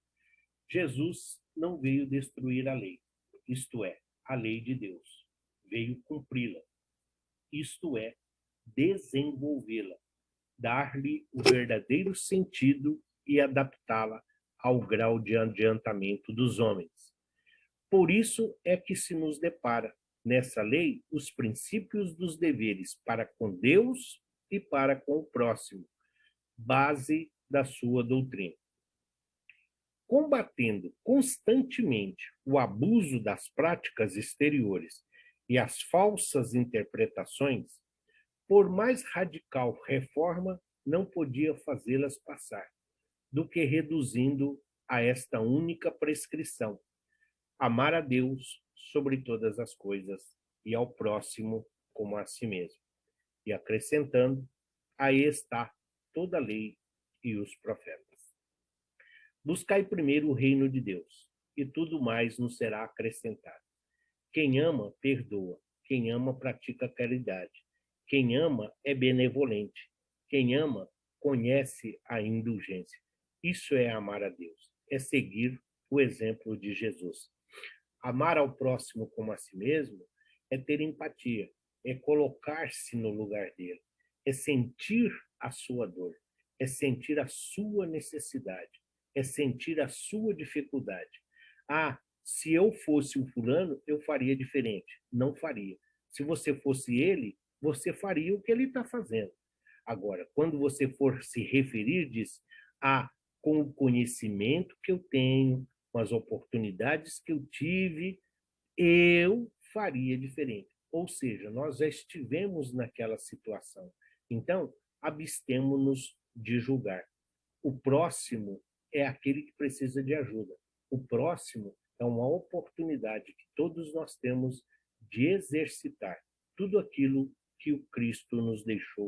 Jesus não veio destruir a lei, isto é, a lei de Deus. Veio cumpri-la, isto é, desenvolvê-la, dar-lhe o verdadeiro sentido e adaptá-la ao grau de adiantamento dos homens. Por isso é que se nos depara nessa lei os princípios dos deveres para com Deus e para com o próximo, base da sua doutrina. Combatendo constantemente o abuso das práticas exteriores e as falsas interpretações, por mais radical reforma, não podia fazê-las passar, do que reduzindo a esta única prescrição: amar a Deus sobre todas as coisas e ao próximo como a si mesmo. E acrescentando, aí está toda a lei e os profetas. Buscai primeiro o reino de Deus, e tudo mais nos será acrescentado. Quem ama, perdoa. Quem ama, pratica caridade. Quem ama é benevolente. Quem ama, conhece a indulgência. Isso é amar a Deus, é seguir o exemplo de Jesus. Amar ao próximo como a si mesmo é ter empatia, é colocar-se no lugar dele, é sentir a sua dor, é sentir a sua necessidade, é sentir a sua dificuldade. Ah, se eu fosse o fulano, eu faria diferente. Não faria. Se você fosse ele, você faria o que ele está fazendo. Agora, quando você for se referir, diz, com o conhecimento que eu tenho, com as oportunidades que eu tive, eu faria diferente. Ou seja, nós já estivemos naquela situação. Então, abstemos-nos de julgar. O próximo é aquele que precisa de ajuda. O próximo é uma oportunidade que todos nós temos de exercitar tudo aquilo que o Cristo nos deixou